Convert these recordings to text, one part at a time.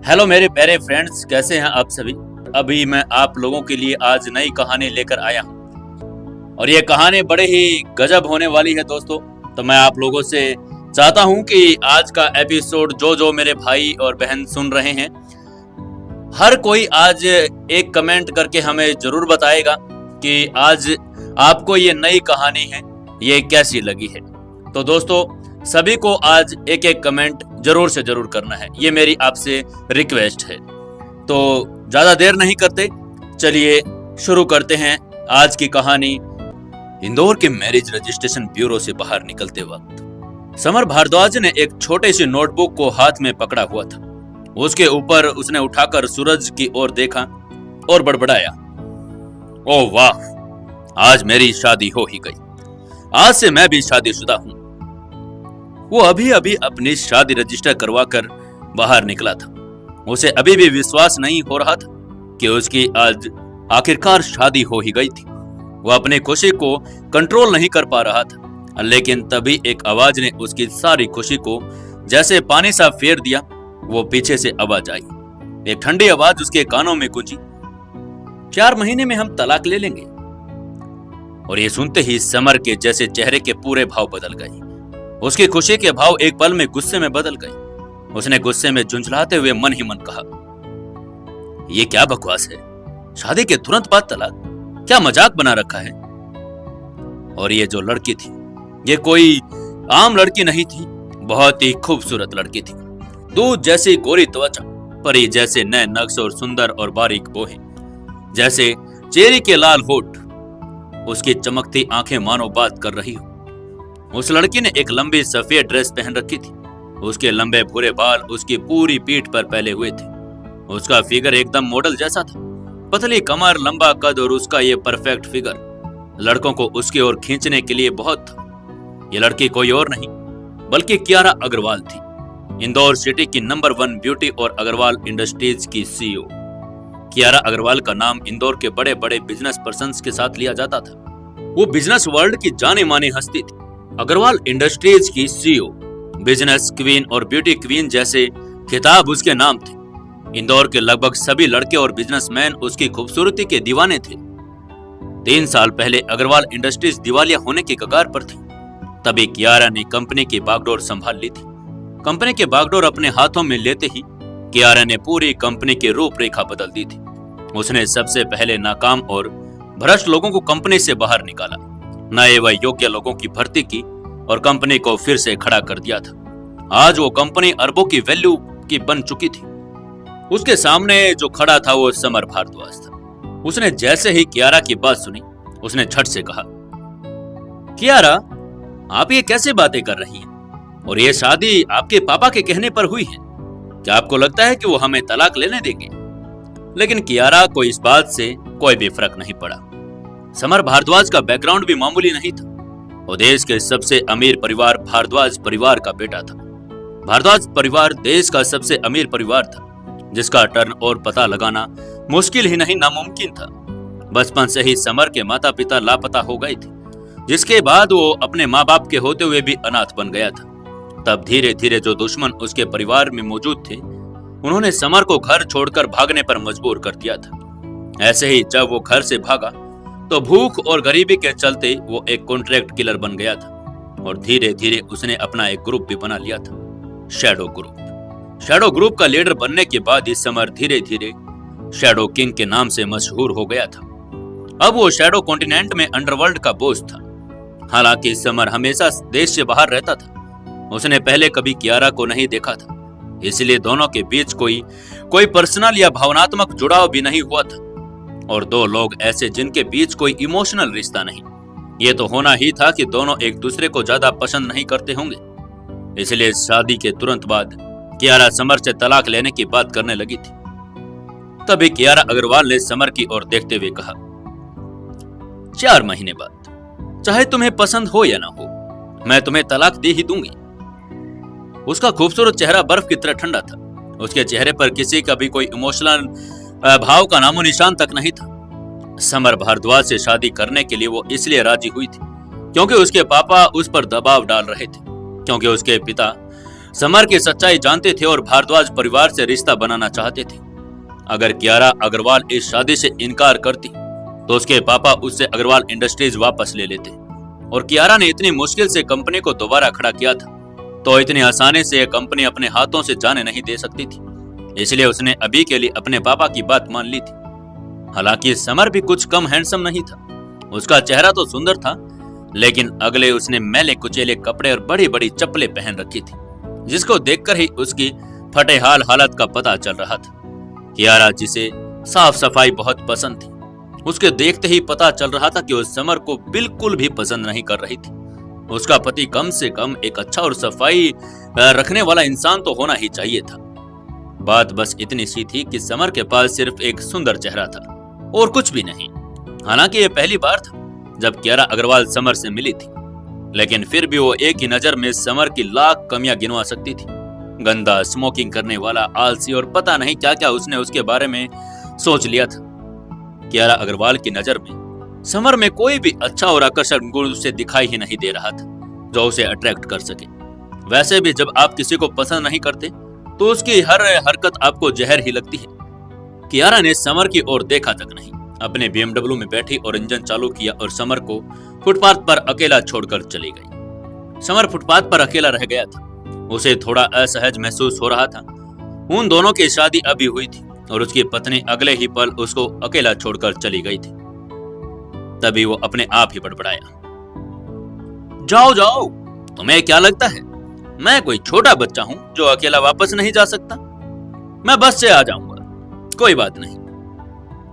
Hello मेरे प्यारे friends, कैसे हैं आप सभी। अभी मैं आप लोगों के लिए आज नई कहानी लेकर आया हूं और ये कहानी बड़े ही गजब होने वाली है दोस्तों। तो मैं आप लोगों से चाहता हूं कि आज का एपिसोड जो मेरे भाई और बहन सुन रहे हैं, हर कोई आज एक कमेंट करके हमें जरूर बताएगा कि आज आपको ये नई कहानी है ये कैसी लगी है। तो दोस्तों सभी को आज एक एक कमेंट जरूर से जरूर करना है, ये मेरी आपसे रिक्वेस्ट है। तो ज्यादा देर नहीं करते, चलिए शुरू करते हैं आज की कहानी। इंदौर के मैरिज रजिस्ट्रेशन ब्यूरो से बाहर निकलते वक्त समर भारद्वाज ने एक छोटे सी नोटबुक को हाथ में पकड़ा हुआ था। उसके ऊपर उसने उठाकर सूरज की ओर देखा और बड़बड़ाया, ओह वाह, आज मेरी शादी हो ही गई। आज से मैं भी शादीशुदा हूं। वो अभी अभी अपनी शादी रजिस्टर करवाकर बाहर निकला था। उसे अभी भी विश्वास नहीं हो रहा था कि उसकी आज आखिरकार शादी हो ही गई थी। वो अपनी खुशी को कंट्रोल नहीं कर पा रहा था, लेकिन तभी एक आवाज ने उसकी सारी खुशी को जैसे पानी सा फेर दिया। वो पीछे से आवाज आई, एक ठंडी आवाज उसके कानों में गूंजी, 4 महीने में हम तलाक ले लेंगे। और ये सुनते ही समर के जैसे चेहरे के पूरे भाव बदल गए। उसकी खुशी के भाव एक पल में गुस्से में बदल गए। उसने गुस्से में झुंझलाते हुए मन ही मन कहा, ये क्या बकवास है, शादी के तुरंत बाद तलाक, क्या मजाक बना रखा है। और ये जो लड़की थी, ये कोई आम लड़की नहीं थी, बहुत ही खूबसूरत लड़की थी। दूध जैसी गोरी त्वचा, परी जैसे नए नक्श और सुंदर और बारीक बोहे, जैसे चेरी के लाल होठ, उसकी चमकती आंखें मानो बात कर रही हो। उस लड़की ने एक लंबी सफेद ड्रेस पहन रखी थी। उसके लंबे भूरे बाल उसकी पूरी पीठ पर फैले हुए थे। उसका फिगर एकदम मॉडल जैसा था, पतली कमर, लंबा कद और उसका ये परफेक्ट फिगर लड़कों को उसकी ओर खींचने के लिए बहुत था। ये लड़की कोई और नहीं बल्कि कियारा अग्रवाल थी, इंदौर सिटी की नंबर 1 ब्यूटी और अग्रवाल इंडस्ट्रीज की सीईओ। कियारा अग्रवाल का नाम इंदौर के बड़े बड़े बिजनेस पर्संस के साथ लिया जाता था। वो बिजनेस वर्ल्ड की जानी मानी हस्ती थी। अग्रवाल इंडस्ट्रीज की सीईओ, बिजनेस क्वीन और ब्यूटी क्वीन जैसे खिताब उसके नाम थे। इंदौर के लगभग सभी लड़के और बिजनेसमैन उसकी खूबसूरती के दीवाने थे। 3 साल पहले अग्रवाल इंडस्ट्रीज दिवालिया होने की कगार पर थी। तभी कियारा ने कंपनी की बागडोर संभाल ली थी। कंपनी की बागडोर अपने हाथों में लेते ही कियारा ने पूरी कंपनी की रूपरेखा बदल दी थी। उसने सबसे पहले नाकाम और भ्रष्ट लोगों को कंपनी से बाहर निकाला, नए व योग्य लोगों की भर्ती की और कंपनी को फिर से खड़ा कर दिया था। आज वो कंपनी अरबों की वैल्यू की बन चुकी थी। उसके सामने जो खड़ा था वो समर भारद्वाज था। उसने जैसे ही कियारा की बात सुनी, उसने झट से कहा, कियारा, आप ये कैसे बातें कर रही हैं? और ये शादी आपके पापा के कहने पर हुई है। क्या आपको लगता है कि वो हमें तलाक लेने देंगे? लेकिन कियारा को इस बात से कोई भी फर्क नहीं पड़ा। समर भारद्वाज का बैकग्राउंड भी मामूली नहीं था। वो देश के सबसे अमीर परिवार भारद्वाज परिवार का बेटा था। भारद्वाज परिवार देश का सबसे अमीर परिवार था, जिसका टर्न और पता लगाना मुश्किल ही नहीं नामुमकिन था। बचपन से ही समर के माता पिता लापता हो गए थे, जिसके बाद वो अपने माँ बाप के होते हुए भी अनाथ बन गया था। तब धीरे धीरे जो दुश्मन उसके परिवार में मौजूद थे, उन्होंने समर को घर छोड़कर भागने पर मजबूर कर दिया था। ऐसे ही जब वो घर से भागा तो भूख और गरीबी के चलते वो एक कॉन्ट्रैक्ट किलर बन गया था और धीरे धीरे उसने अपना एक ग्रुप भी बना लिया था, शैडो ग्रुप। शैडो ग्रुप का लीडर बनने के बाद ही समर धीरे धीरे शैडो किंग के नाम से मशहूर हो गया था। अब वो शैडो कॉन्टिनेंट में अंडरवर्ल्ड का बॉस था। हालांकि समर हमेशा देश से बाहर रहता था। उसने पहले कभी कियारा को नहीं देखा था, इसलिए दोनों के बीच कोई पर्सनल या भावनात्मक जुड़ाव भी नहीं हुआ था। और 2 लोग ऐसे जिनके बीच कोई इमोशनल रिश्ता नहीं, ये तो होना ही था कि दोनों एक दूसरे को ज्यादा पसंद नहीं करते होंगे। इसलिए शादी के तुरंत बाद कियारा समर से तलाक लेने की बात करने लगी थी। तभी कियारा अग्रवाल ने समर की ओर देखते हुए कहा, 4 महीने बाद, चाहे तुम्हें पसंद हो या ना हो, मैं तुम्हें तलाक दे ही दूंगी। उसका खूबसूरत चेहरा बर्फ की तरह ठंडा था। उसके चेहरे पर किसी का भी कोई इमोशनल भाव का नामो निशान तक नहीं था। समर भारद्वाज से शादी करने के लिए वो इसलिए राजी हुई थी क्योंकि उसके पापा उस पर दबाव डाल रहे थे, क्योंकि उसके पिता समर की सच्चाई जानते थे और भारद्वाज परिवार से रिश्ता बनाना चाहते थे। अगर कियारा अग्रवाल इस शादी से इनकार करती तो उसके पापा उससे अग्रवाल इंडस्ट्रीज वापस ले लेते, और कियारा ने इतनी मुश्किल से कंपनी को दोबारा खड़ा किया था, तो इतनी आसानी से यह कंपनी अपने हाथों से जाने नहीं दे सकती थी। इसलिए उसने अभी के लिए अपने पापा की बात मान ली थी। हालांकि समर भी कुछ कम हैंडसम नहीं था। उसका चेहरा तो सुंदर था, लेकिन अगले उसने मैले कुचेले कपड़े और बड़ी बड़ी चप्पलें पहन रखी थी, जिसको देखकर ही उसकी फटेहाल हालत का पता चल रहा था। कियारा, जिसे साफ सफाई बहुत पसंद थी, उसके देखते ही पता चल रहा था कि वो समर को बिल्कुल भी पसंद नहीं कर रही थी। उसका पति कम से कम एक अच्छा और सफाई रखने वाला इंसान तो होना ही चाहिए था। बात बस इतनी सी थी कि समर के पास सिर्फ एक सुंदर चेहरा था और कुछ भी नहीं। हालांकि यह पहली बार था जब कियारा अग्रवाल समर से मिली थी, लेकिन फिर भी वो एक ही नजर में समर की लाख कमियां गिनवा सकती थी। गंदा, स्मोकिंग करने वाला, आलसी और पता नहीं क्या क्या उसने उसके बारे में सोच लिया था। कियारा अग्रवाल की नजर में समर में कोई भी अच्छा और आकर्षक गुण उसे दिखाई ही नहीं दे रहा था जो उसे अट्रैक्ट कर सके। वैसे भी जब आप किसी को पसंद नहीं करते तो उसकी हर हरकत आपको जहर ही लगती है। कियारा ने समर की ओर देखा तक नहीं, अपने BMW में बैठी और इंजन चालू किया और समर को फुटपाथ पर अकेला छोड़कर चली गई। समर फुटपाथ पर अकेला रह गया था। उसे थोड़ा असहज महसूस हो रहा था। उन दोनों की शादी अभी हुई थी और उसकी पत्नी अगले ही पल उसको अकेला छोड़कर चली गई थी। तभी वो अपने आप ही बड़बड़ाया, जाओ जाओ, तुम्हें क्या लगता है मैं कोई छोटा बच्चा हूं जो अकेला वापस नहीं जा सकता? मैं बस से आ जाऊंगा, कोई बात नहीं।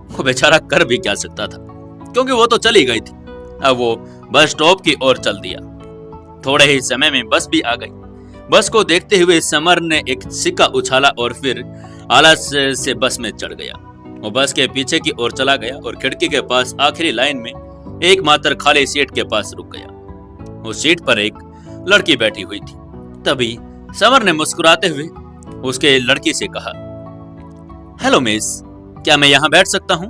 वो बेचारा कर भी क्या सकता था, क्योंकि वो तो चली गई थी। अब वो बस स्टॉप की ओर चल दिया। थोड़े ही समय में बस भी आ गई। बस को देखते हुए समर ने एक सिक्का उछाला और फिर आलस से बस में चढ़ गया। वो बस के पीछे की ओर चला गया और खिड़की के पास आखिरी लाइन में एकमात्र खाली सीट के पास रुक गया। उस सीट पर एक लड़की बैठी हुई थी। तभी समर ने मुस्कुराते हुए उसके लड़की से कहा, हेलो मिस, क्या मैं यहाँ बैठ सकता हूँ?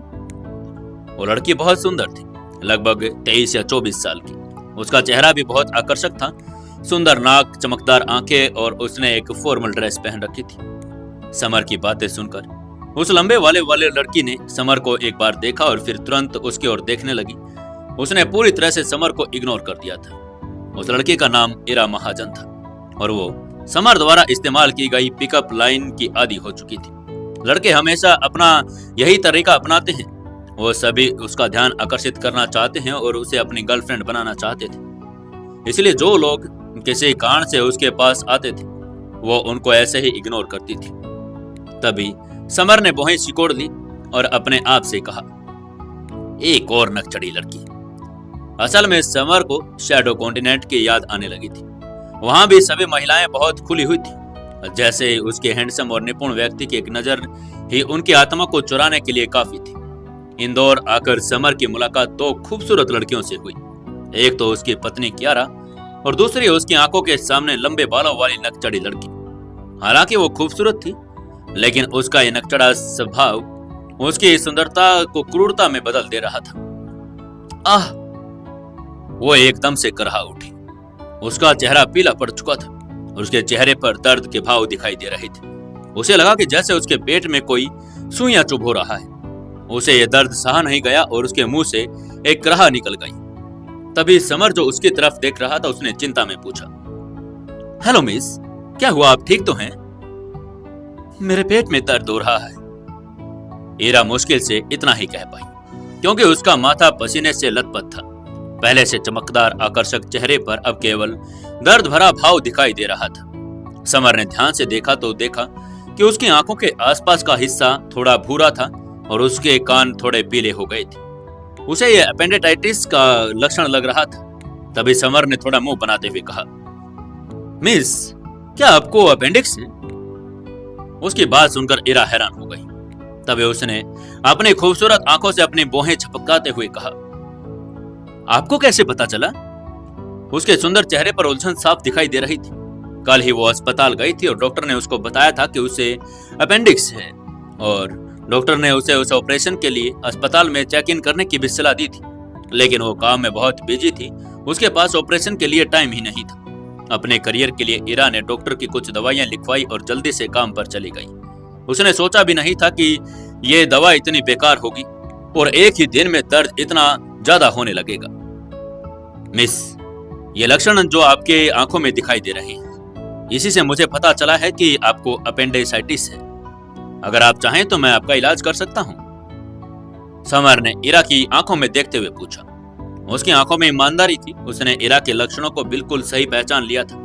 वो लड़की बहुत सुंदर थी, लगभग 23 या 24 साल की। उसका चेहरा भी बहुत आकर्षक था। सुंदर नाक, चमकदार आंखें और उसने एक फॉर्मल ड्रेस पहन रखी थी। समर की बातें सुनकर उस लंबे वाले लड़की ने समर को एक बार देखा और फिर तुरंत उसकी ओर देखने लगी। उसने पूरी तरह से समर को इग्नोर कर दिया था। उस लड़की का नाम इरा महाजन था और वो समर द्वारा इस्तेमाल की गई पिकअप लाइन की आदी हो चुकी थी। लड़के हमेशा अपना यही तरीका अपनाते हैं। वो सभी उसका ध्यान आकर्षित करना चाहते हैं और उसे अपनी गर्लफ्रेंड बनाना चाहते थे। इसलिए जो लोग किसी कारण से उसके पास आते थे वो उनको ऐसे ही इग्नोर करती थी। तभी समर ने भौहें सिकोड़ ली और अपने आप से कहा, एक और नकचढ़ी लड़की। असल में समर को शैडो कॉन्टिनेंट की याद आने लगी थी। वहां भी सभी महिलाएं बहुत खुली हुई थी। जैसे उसके हैंडसम और निपुण व्यक्ति की एक नजर ही उनकी आत्मा को चुराने के लिए काफी थी। इंदौर आकर समर की मुलाकात दो खूबसूरत लड़कियों से हुई। एक तो उसकी पत्नी कियारा और दूसरी उसकी आंखों के सामने लंबे बालों वाली नकचढ़ी लड़की। हालांकि वो खूबसूरत थी, लेकिन उसका ये नकचढ़ा स्वभाव उसकी सुंदरता को क्रूरता में बदल दे रहा था। आह! वो एकदम से करहा उठी। उसका चेहरा पीला पड़ चुका था और उसके चेहरे पर दर्द के भाव दिखाई दे रहे थे। उसे लगा कि जैसे उसके पेट में कोई सुइयां चुभ हो रहा है। उसे यह दर्द सहा नहीं गया और उसके मुंह से एक कराह निकल गई। तभी समर जो उसकी तरफ देख रहा था उसने चिंता में पूछा, हेलो मिस, क्या हुआ, आप ठीक तो हैं? मेरे पेट में दर्द हो रहा है। ईरा मुश्किल से इतना ही कह पाई, क्योंकि उसका माथा पसीने से लथपथ था। पहले से चमकदार आकर्षक चेहरे पर अब केवल दर्द भरा भाव दिखाई दे रहा था। समर ने ध्यान से देखा तो देखा कि उसकी आंखों के आसपास का हिस्सा थोड़ा भूरा था और उसके कान थोड़े पीले हो गए थे। उसे यह अपेंडिसाइटिस का लक्षण लग रहा था। तभी समर ने थोड़ा मुंह बनाते हुए कहा, मिस, क्या आपको अपेंडिक्स है? उसकी बात सुनकर इरा हैरान हो गई। तभी उसने अपनी खूबसूरत आंखों से अपनी भौहें छपकाते हुए कहा, आपको कैसे पता चला? उसके सुंदर चेहरे पर उलझन साफ दिखाई दे रही थी। कल ही वो अस्पताल गई थी और डॉक्टर ने उसको बताया था कि उसे अपेंडिक्स है और डॉक्टर ने उसे उस ऑपरेशन के लिए अस्पताल में चेक इन करने की भी सलाह दी थी, लेकिन वो काम में बहुत बिजी थी। उसके पास ऑपरेशन के लिए टाइम ही नहीं था। अपने करियर के लिए इरा ने डॉक्टर की कुछ दवाइयां लिखवाई और जल्दी से काम पर चली गई। उसने सोचा भी नहीं था कि ये दवा इतनी बेकार होगी और एक ही दिन में दर्द इतना ज्यादा होने लगेगा। मिस, ये लक्षण जो आपके आंखों में दिखाई दे रहे हैं, इसी से मुझे पता चला है कि आपको अपेंडिसाइटिस है। अगर आप चाहें तो मैं आपका इलाज कर सकता हूं। समर ने इरा की आंखों में देखते हुए पूछा। उसकी आंखों में ईमानदारी थी। उसने इरा के लक्षणों को बिल्कुल सही पहचान लिया था।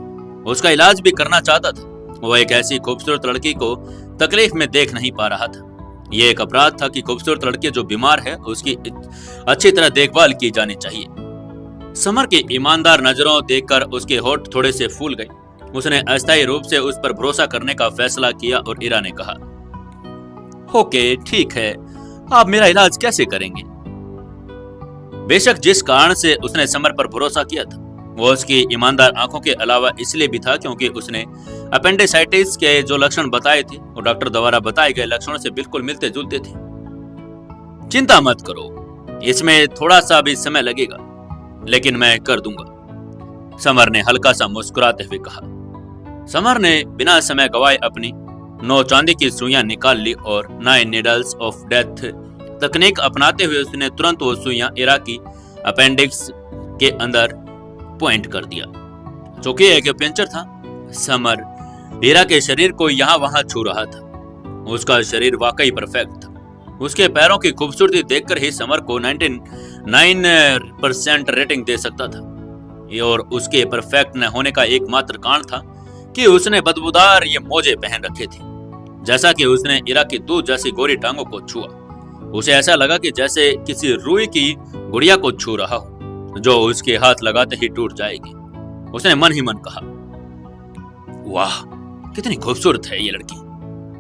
उसका इलाज भी करना चाहता था। वो एक ऐसी खूबसूरत लड़की को तकलीफ में देख नहीं पा रहा था। ये एक अपराध था कि खूबसूरत लड़की जो बीमार है उसकी अच्छी तरह देखभाल की जानी चाहिए। समर की ईमानदार नजरों देखकर उसके होठ थोड़े से फूल गए। उसने अस्थायी रूप से उस पर भरोसा करने का फैसला किया और इरा ने कहा, ओके ठीक है, आप मेरा इलाज कैसे करेंगे? बेशक जिस कारण से उसने समर पर भरोसा किया था वो उसकी ईमानदार आंखों के अलावा इसलिए भी था क्योंकि उसने अपेंडिसाइटिस के जो लक्षण बताए थे वो डॉक्टर द्वारा बताए गए लक्षणों से बिल्कुल मिलते जुलते थे। चिंता मत करो, इसमें थोड़ा सा भी समय लगेगा, लेकिन मैं कर दूंगा, समर ने हल्का सा मुस्कुराते हुए कहा। समर ने बिना समय गवाए अपनी 9 चांदी की सुइयां निकाल ली और 9 नीडल्स ऑफ डेथ तकनीक अपनाते हुए उसने तुरंत वो सुइयां इरा की अपेंडिक्स के अंदर पॉइंट कर दिया। चूंकि एक्यूपेंचर था, समर इरा के शरीर को यहाँ वहां छू रहा था। उसका शरीर वाकई परफेक्ट था। उसके पैरों की खूबसूरती देखकर ही समर को 99% रेटिंग दे सकता था। और उसके परफेक्ट न होने का एकमात्र कारण था कि उसने बदबूदार ये मोजे पहन रखे थे। जैसा कि उसने इरा की दूध जैसी गोरी टांगों को छुआ, उसे ऐसा लगा कि जैसे किसी रुई की गुड़िया को छू रहा हो जो उसके हाथ लगाते ही टूट जाएगी। उसने मन ही मन कहा, वाह कितनी खूबसूरत है ये लड़की।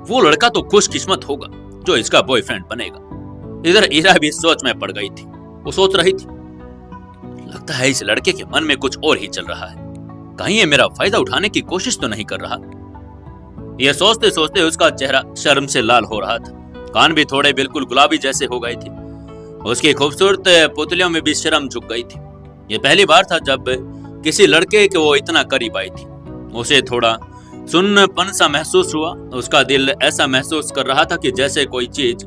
वो लड़का तो खुशकिस्मत होगा जो इसका बॉयफ्रेंड बनेगा। इधर इरा भी सोच में पड़ गई थी। वो सोच रही थी, लगता है इस लड़के के मन में कुछ और ही चल रहा है। कहीं ये मेरा फायदा उठाने की कोशिश तो नहीं कर रहा। यह सोचते सोचते उसका चेहरा शर्म से लाल हो रहा था। कान भी थोड़े बिल्कुल गुलाबी जैसे हो गए थे। उसकी खूबसूरत पुतलियों में भी शर्म झुक गई थी। ये पहली बार था जब किसी लड़के के वो इतना करीब आई थी। उसे थोड़ा सुन्नपन सा महसूस हुआ। उसका दिल ऐसा महसूस कर रहा था कि जैसे कोई चीज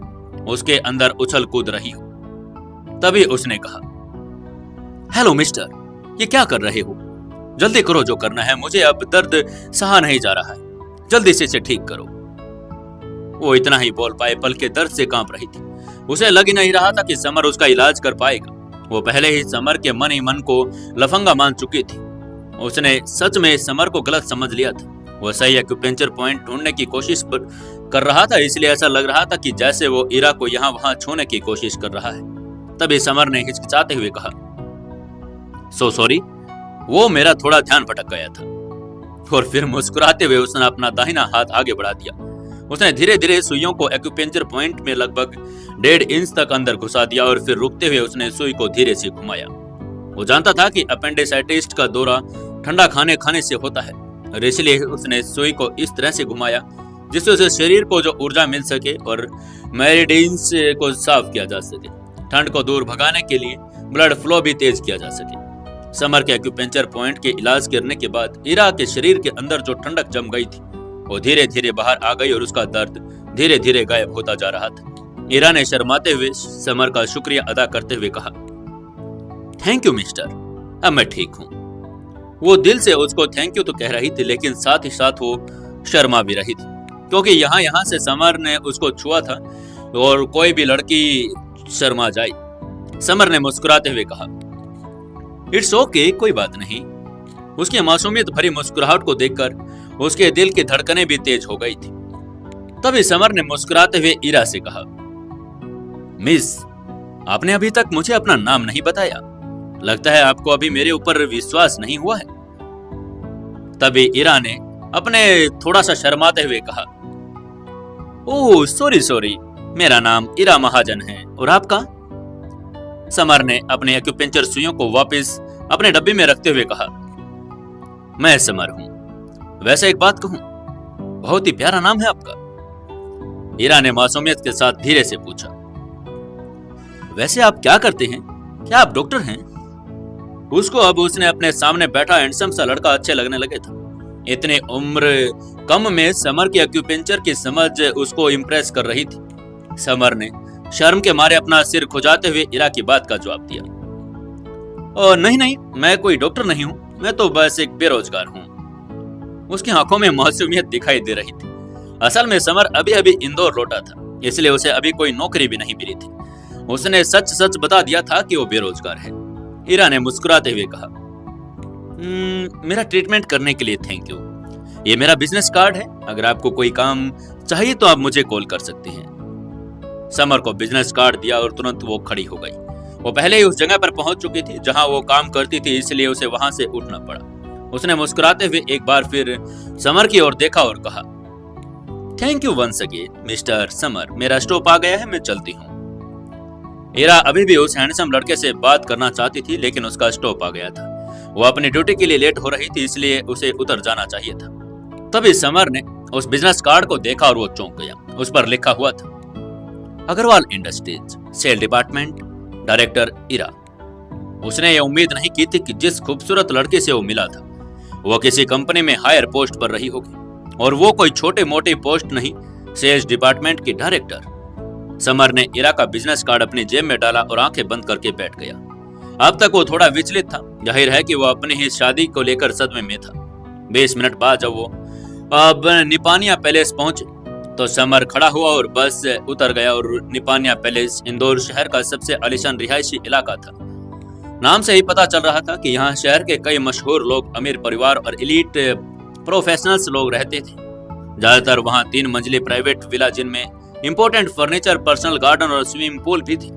उसके अंदर उछल कूद रही हो। तभी उसने कहा, हेलो मिस्टर, ये क्या कर रहे हो? जल्दी करो जो करना है, मुझे अब दर्द सहा नहीं जा रहा है। जल्दी से इसे ठीक करो। वो इतना ही बोल पाए, पलकें दर्द से कांप रही थी। उसे लग ही नहीं रहा था कि समर उसका इलाज कर पाएगा। वो पहले ही समर के मन ही मन को लफंगा मान चुकी थी। उसने सच में समर को गलत समझ लिया था। वो सही एक्यूपेंचर पॉइंट ढूंढने की कोशिश कर रहा था, इसलिए ऐसा लग रहा था कि जैसे वो इरा को यहाँ वहां छूने की कोशिश कर रहा है। तभी समर ने हिचकिचाते हुए कहा, सो सॉरी, वो मेरा थोड़ा ध्यान भटक गया था। और फिर मुस्कुराते हुए उसने अपना दाहिना हाथ आगे बढ़ा दिया। उसने धीरे धीरे सुइयों को एक्यूपेंचर पॉइंट में लगभग 1.5 इंच तक अंदर घुसा दिया और फिर रुकते हुए उसने सुई को धीरे से घुमाया। वो जानता था कि अपेंडिसाइटिस का दौरा ठंडा खाने खाने से होता है और इसलिए उसने सुई को इस तरह से घुमाया जिससे उसे शरीर को जो ऊर्जा मिल सके और मेरिडियंस को साफ किया जा सके। ठंड को दूर भगाने के लिए ब्लड फ्लो भी तेज किया जा सके। समर के एक्यूपेंचर पॉइंट के इलाज करने के बाद इरा के शरीर के अंदर जो ठंडक जम गई थी वो धीरे धीरे बाहर आ गई और उसका दर्द धीरे धीरे गायब होता जा रहा था। इरा ने शर्माते हुए समर का शुक्रिया अदा करते हुए कहा, थैंक यू मिस्टर, अब मैं ठीक हूँ। वो दिल से उसको थैंक यू तो कह रही थी, लेकिन साथ ही साथ वो शर्मा भी रही थी क्योंकि यहाँ से समर ने उसको छुआ था और कोई भी लड़की शर्मा जाए। समर ने मुस्कुराते हुए कहा, इट्स ओके, कोई बात नहीं। उसकी मासूमियत भरी मुस्कुराहट को देखकर उसके दिल की धड़कनें भी तेज हो गई थी। तभी समर ने मुस्कुराते हुए इरा से कहा, मिस, आपने अभी तक मुझे अपना नाम नहीं बताया। लगता है आपको अभी मेरे ऊपर विश्वास नहीं हुआ है। तभी इरा ने अपने थोड़ा सा शर्माते हुए कहा, ओह सॉरी, मेरा नाम इरा महाजन है, और आपका? समर ने अपने एक्यूपेंचर सुइयों को वापस अपने डब्बे में रखते हुए कहा, मैं समर हूं। वैसे एक बात कहूं, बहुत ही प्यारा नाम है आपका। इरा ने मासूमियत के साथ धीरे से पूछा, वैसे आप क्या करते हैं? क्या आप डॉक्टर हैं? उसको अब उसने अपने सामने बैठा हैंडसम सा लड़का अच्छे लगने लगे था। इतनी उम्र कम में समर की एक्यूपेंचर की समझ उसको इम्प्रेस कर रही थी। समर ने शर्म के मारे अपना सिर खुजाते हुए इरा की बात का जवाब दिया। नहीं नहीं, मैं कोई डॉक्टर नहीं हूँ, मैं तो बस एक बेरोजगार हूँ। उसकी आंखों में मासूमियत दिखाई दे रही थी। असल में समर अभी अभी इंदौर लौटा था, इसलिए उसे अभी कोई नौकरी भी नहीं मिली थी। उसने सच सच बता दिया था कि वो बेरोजगार है। इरा ने मुस्कुराते हुए कहा, मेरा ट्रीटमेंट करने के लिए थैंक यू। ये मेरा बिजनेस कार्ड है, अगर आपको कोई काम चाहिए तो आप मुझे कॉल कर सकते हैं। समर को बिजनेस कार्ड दिया और तुरंत वो खड़ी हो गई। वो पहले ही उस जगह पर पहुंच चुकी थी जहां वो काम करती थी, इसलिए उसे वहां से उठना पड़ा। उसने मुस्कुराते हुए एक बार फिर समर की ओर देखा और कहा, thank you once again mister Summer, मेरा स्टॉप आ गया है, मैं चलती हूँ। इरा अभी भी उस हैंडसम लड़के से बात करना चाहती थी, लेकिन उसका स्टॉप आ गया था। वो अपनी ड्यूटी के लिए लेट हो रही थी, इसलिए उसे उतर जाना चाहिए था। तभी समर ने उस बिजनेस कार्ड को देखा और वो चौंक गया। उस पर लिखा हुआ था, Agarwal industries, sale department, director Ira. उसने ये उम्मीद नहीं की थी कि जिस खूबसूरत लड़के से वो मिला था वो किसी कंपनी में हायर पोस्ट पर रही होगी, और वो कोई छोटे मोटे पोस्ट नहीं, सेल्स डिपार्टमेंट की डायरेक्टर। समर ने इरा का बिजनेस कार्ड अपनी जेब में डाला और आंखें बंद करके बैठ गया। अब तक वो थोड़ा विचलित था। जाहिर है कि वो अपनी ही शादी को लेकर सदमे में था। 20 मिनट बाद जब वो अब निपानिया पैलेस पहुंचे तो समर खड़ा हुआ और बस उतर गया। और निपानिया पैलेस इंदौर शहर का सबसे आलीशान रिहायशी इलाका था। नाम से ही पता चल रहा था कि यहाँ शहर के कई मशहूर लोग, अमीर परिवार और एलीट प्रोफेशनल्स लोग रहते थे। ज्यादातर वहाँ 3 मंजिली प्राइवेट विला जिनमें इंपोर्टेंट फर्नीचर, पर्सनल गार्डन और स्विमिंग पूल भी थी।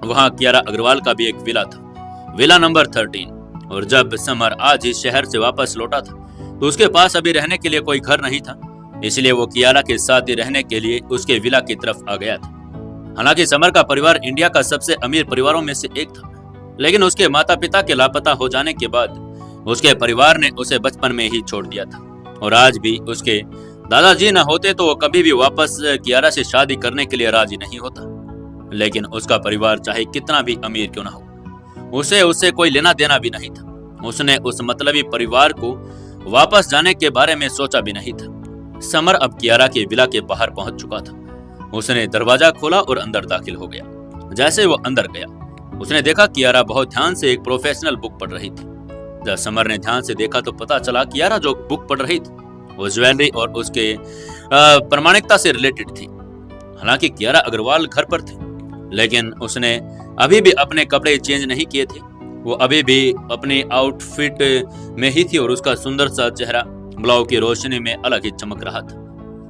वहाँ कियारा अग्रवाल का भी एक विला था, विला नंबर 13। और जब समर आज इस शहर से वापस लौटा था तो उसके पास अभी रहने के लिए कोई घर नहीं था, इसलिए वो कियारा के साथ ही रहने के लिए उसके विला की तरफ आ गया था। हालांकि समर का परिवार इंडिया का सबसे अमीर परिवारों में से एक था, लेकिन उसके माता पिता के लापता हो जाने के बाद उसके परिवार ने उसे बचपन में ही छोड़ दिया था। और आज भी उसके दादाजी न होते तो वो कभी भी वापस कियारा से शादी करने के लिए राजी नहीं होता। लेकिन उसका परिवार चाहे कितना भी अमीर क्यों ना हो, उसे उससे कोई लेना देना भी नहीं था। उसने उस मतलबी परिवार को वापस जाने के बारे में सोचा भी नहीं था। समर अब कियारा के विला के बाहर पहुंच चुका था। उसने दरवाजा खोला और अंदर दाखिल हो गया। जैसे वो अंदर गया, उसने देखा कियारा बहुत ध्यान से एक प्रोफेशनल बुक पढ़ रही थी। जब समर ने ध्यान से देखा तो पता चला कियारा जो बुक पढ़ रही थी वो ज्वेलरी और उसके प्रामाणिकता से रिलेटेड थी। हालांकि कियारा अग्रवाल घर पर थे, लेकिन उसने अभी भी अपने कपड़े चेंज नहीं किए थे। वो अभी भी अपनी आउटफिट में ही थी और उसका सुंदर सा चेहरा ग्लोव की रोशनी में अलग ही चमक रहा था,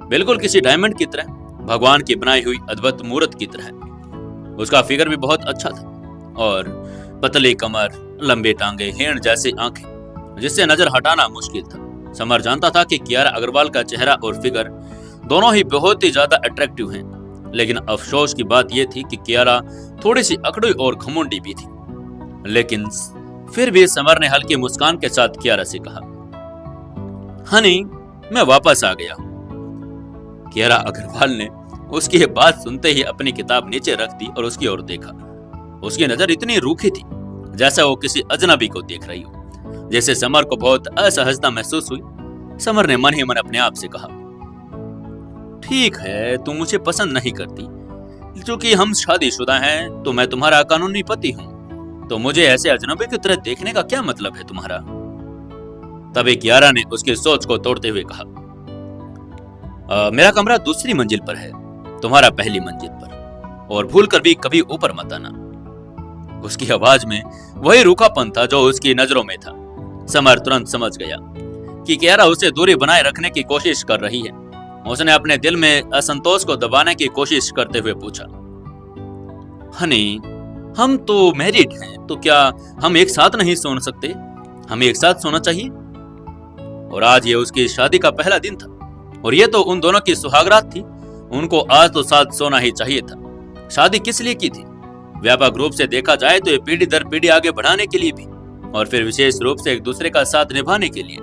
बिल्कुल किसी डायमंड की तरह, भगवान की बनाई हुई अद्भुत मूर्त की तरह। उसका फिगर भी बहुत अच्छा था और पतली कमर, लंबी टांगे, हिरण जैसी आंखें, जिससे नजर हटाना मुश्किल था। समर जानता था कि कियारा अग्रवाल का चेहरा और फिगर दोनों ही बहुत ही ज्यादा अट्रैक्टिव हैं, लेकिन अफसोस की बात यह थी कि कियारा थोड़ी सी अकड़ी और घमंडी भी थी। लेकिन फिर भी समर ने हल्की मुस्कान के साथ कियारा से कहा, हनी, मैं वापस आ गया हूं। कियारा अग्रवाल ने उसकी बात सुनते ही अपनी किताब नीचे रख दी और उसकी ओर देखा। उसकी नजर इतनी रूखी थी जैसा वो किसी अजनबी को देख रही हो। जैसे समर को बहुत असहजता महसूस हुई। समर ने मन ही मन अपने आप से कहा, ठीक है, तुम मुझे पसंद नहीं करती, क्योंकि हम शादीशुदा हैं तो मैं तुम्हारा कानूनी पति हूं, तो मुझे ऐसे अजनबी की तरह देखने का क्या मतलब है तुम्हारा। तभी कियारा ने उसकी सोच को तोड़ते हुए कहा, मेरा कमरा दूसरी मंजिल पर है, तुम्हारा पहली मंजिल पर, और भूल कर भी कभी ऊपर मत आना। उसकी आवाज में वही रूखापन था जो उसकी नजरों में था। समर तुरंत समझ गया कि कियारा उसे दूरी बनाए रखने की कोशिश कर रही है। उसने अपने दिल में असंतोष को दबाने की कोशिश करते हुए पूछा, हनी, हम तो मैरिड हैं, तो क्या हम एक साथ नहीं सो सकते? हमें एक साथ सोना चाहिए। और आज ये उसकी शादी का पहला दिन था और ये तो उन दोनों की सुहागरात थी। उनको आज तो साथ सोना ही चाहिए था। शादी किस लिए की थी? व्यापक रूप से देखा जाए तो ये पीढ़ी दर पीढ़ी आगे बढ़ाने के लिए भी, और फिर विशेष रूप से एक दूसरे का साथ निभाने के लिए।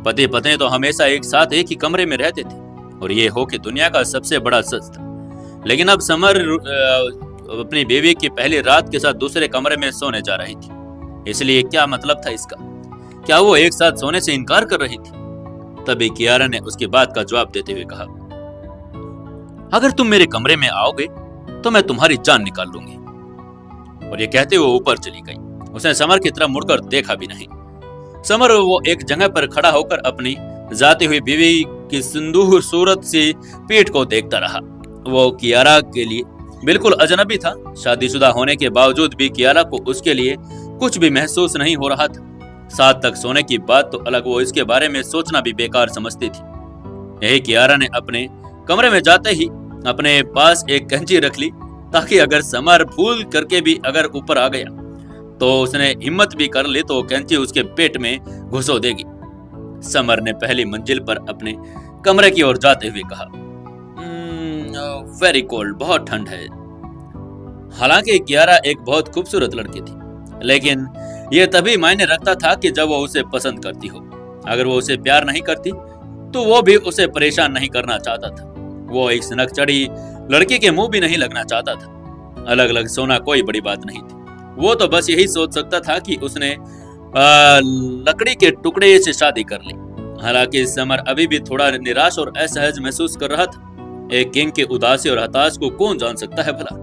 पति पत्नी तो हमेशा एक साथ एक ही कमरे में रहते थे और ये हो कि दुनिया का सबसे बड़ा सच था। लेकिन अब समर अपनी बीवी की पहली रात के साथ दूसरे कमरे में सोने जा रही थी। इसलिए क्या मतलब था इसका? क्या वो एक साथ सोने से इनकार कर रही थी? तभी कियारा ने उसकी बात का जवाब देते हुए कहा, अगर तुम मेरे कमरे में आओगे तो मैं तुम्हारी जान निकाल लूंगी। और ये कहते हुए ऊपर चली गई। उसने समर की तरफ मुड़कर देखा भी नहीं। समर वो एक जगह पर खड़ा होकर अपनी जाती हुई बीवी की सुंदर सूरत सी पीठ को देखता रहा। वो कियारा के लिए बिल्कुल अजनबी था। शादीशुदा होने के बावजूद भी कियारा को उसके लिए कुछ भी महसूस नहीं हो रहा था। साथ तक सोने की बात तो अलग, वो इसके बारे में सोचना भी बेकार समझती थी। यही कियारा ने अपने कमरे में जाते ही अपने पास एक कैंची रख ली, ताकि अगर समर भूल करके भी अगर ऊपर आ गया तो उसने हिम्मत भी कर ली तो कैंची उसके पेट में घुसो देगी। समर ने पहली मंजिल पर अपने कमरे की ओर जाते हुए कहा, वेरी कोल्ड, बहुत ठंड है। हालांकि कियारा एक बहुत खूबसूरत लड़की थी, लेकिन यह तभी मायने रखता था कि जब वो उसे पसंद करती हो। अगर वो उसे प्यार नहीं करती तो वो भी उसे परेशान नहीं करना चाहता था। वो एक सनक चढ़ी लड़की के मुंह भी नहीं लगना चाहता था। अलग अलग सोना कोई बड़ी बात नहीं थी। वो तो बस यही सोच सकता था कि उसने लकड़ी के टुकड़े से शादी कर ली। हालांकि समर अभी भी थोड़ा निराश और असहज महसूस कर रहा था। एक किंग के उदासी और हताश को कौन जान सकता है भला।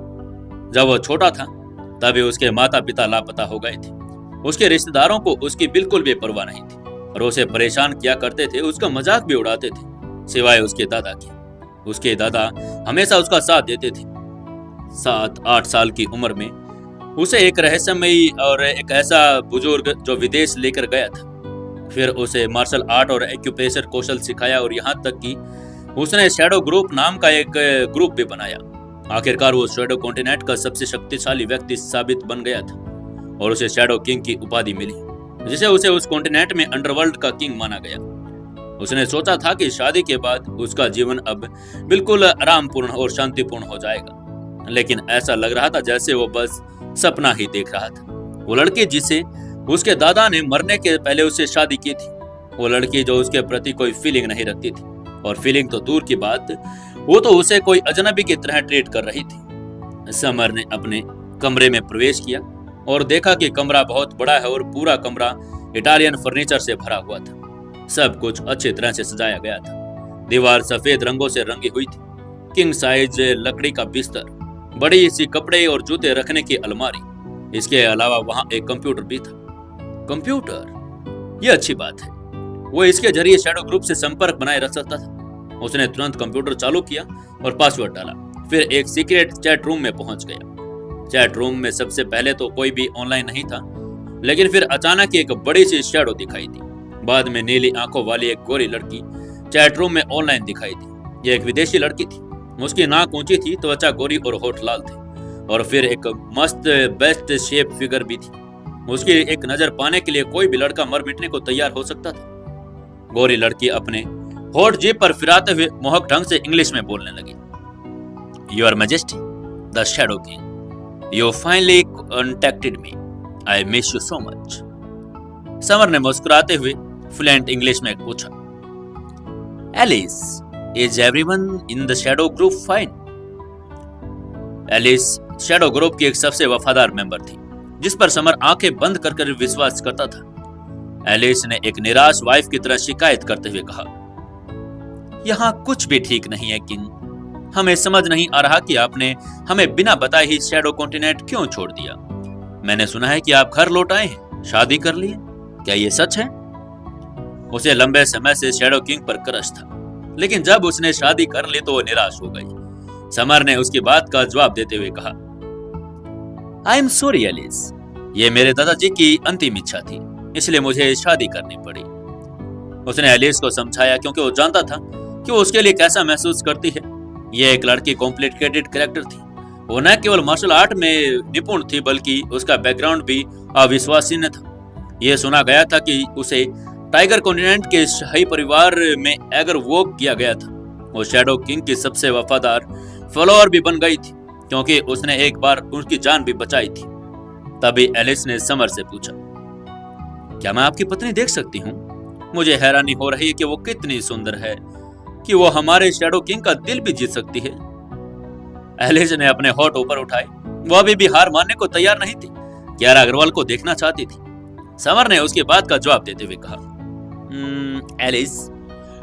जब वो छोटा था तभी उसके माता पिता लापता हो गए थे। उसके रिश्तेदारों को उसकी बिल्कुल भी परवाह नहीं थी और उसे परेशान किया करते थे, उसका मजाक भी उड़ाते थे, सिवाय उसके दादा के। उसके दादा हमेशा उसका साथ देते थे। 7-8 साल की उम्र में उसे एक रहस्यमयी और एक ऐसा बुजुर्ग जो विदेश लेकर गया था। फिर उसे मार्शल आर्ट और एक्यूप्रेशर कौशल सिखाया और यहाँ तक कि उसने शैडो ग्रुप नाम का एक ग्रुप भी बनाया। आखिरकार वो शैडो कॉन्टिनेंट का सबसे शक्तिशाली व्यक्ति साबित बन गया था और उसे शैडो किंग की उपाधि मिली, जिसे उसे उस कॉन्टिनेंट में अंडरवर्ल्ड का किंग माना गया। उसने सोचा था कि शादी के बाद उसका जीवन अब बिल्कुल आरामपूर्ण और शांतिपूर्ण हो जाएगा, लेकिन ऐसा लग रहा था जैसे वो बस सपना ही देख रहा था। वो लड़की जिसे उसके दादा ने मरने के पहले उससे शादी की थी, वो लड़की जो उसके प्रति कोई फीलिंग नहीं रखती थी, और फीलिंग तो दूर की बात, वो तो उसे कोई अजनबी की तरह ट्रीट कर रही थी। समर ने अपने कमरे में प्रवेश किया और देखा कि कमरा बहुत बड़ा है और पूरा कमरा इटालियन फर्नीचर से भरा हुआ था। सब कुछ अच्छी तरह से सजाया गया था। दीवार सफेद रंगों से रंगी हुई थी। किंग साइज लकड़ी का बिस्तर, बड़ी सी कपड़े और जूते रखने की अलमारी। इसके अलावा वहां एक कंप्यूटर भी था। कंप्यूटर, यह अच्छी बात है। वो इसके जरिए शैडो ग्रुप से संपर्क बनाए रख सकता था। उसने तुरंत कंप्यूटर चालू किया और पासवर्ड डाला। फिर एक सीक्रेट चैट रूम में पहुंच गया। चैट रूम में सबसे पहले तो कोई भी ऑनलाइन नहीं था, लेकिन फिर अचानक एक बड़ी सी शैडो दिखाई दी। बाद में नीली आंखों वाली एक गोरी लड़की चैट रूम में ऑनलाइन दिखाई दी। ये एक विदेशी लड़की थी। उसकी नाक ऊंची थी, त्वचा गोरी और होठ लाल थे, और फिर एक मस्त बेस्ट शेप फिगर भी थी। उसकी एक नजर पाने के लिए कोई भी लड़का मर मिटने को तैयार हो सकता था। गोरी लड़की अपने होठ जीभ पर फिराते हुए मोहक ढंग से इंग्लिश में बोलने लगी। Your majesty, the shadow king, you finally contacted me, I miss you so much. Summer ने मुस्कुराते हुए फ्लुएंट इंग्लिश में पूछा, Alice, is everyone in the shadow group fine? Alice shadow group की एक सबसे वफादार मेंबर थी, जिस पर समर आंखें बंद कर विश्वास करता था। एलिस ने एक निराश वाइफ की तरह शिकायत करते हुए कहा, यहाँ कुछ भी ठीक नहीं है किंग। हमें समझ नहीं आ रहा कि आपने हमें बिना बताए ही शैडो कॉन्टिनेंट क्यों छोड़ दिया। मैंने सुना है कि आप घर लौट आए हैं, शादी कर लिए, क्या ये सच है? उसे लंबे समय से शैडो किंग पर क्रश था, लेकिन जब उसने शादी कर ली तो वो निराश हो गई। समर ने उसकी बात का जवाब देते हुए कहा, आई एम सॉरी एलिस, ये मेरे दादाजी की अंतिम इच्छा थी, इसलिए मुझे शादी करनी पड़ी। उसने एलिस को समझाया, क्योंकि वो जानता था कि वो उसके लिए कैसा महसूस करती है। ये एक लड़की कॉम्प्लिकेटेड कैरेक्टर थी। वो न केवल मार्शल आर्ट में निपुण थी, बल्कि उसका बैकग्राउंड भी अविश्वसनीय था। यह सुना गया था कि उसे टाइगर कॉन्टिनेंट के शाही परिवार में अगर वो किया गया था। वो शैडो किंग की सबसे वफादार फॉलोअर भी बन गई थी, क्योंकि उसने एक बार उसकी जान भी बचाई थी। तभी एलिस ने समर से पूछा, क्या मैं आपकी पत्नी देख सकती हूँ? मुझे हैरानी हो रही है कि वो कितनी सुंदर है कि वो हमारे शैडो किंग का दिल भी जीत सकती है। एलिस ने अपने होठ ऊपर उठाए। वो अभी भी हार मानने को तैयार नहीं थी। कियारा अग्रवाल को देखना चाहती थी। समर ने उसकी बात का जवाब देते हुए कहा, एलिस,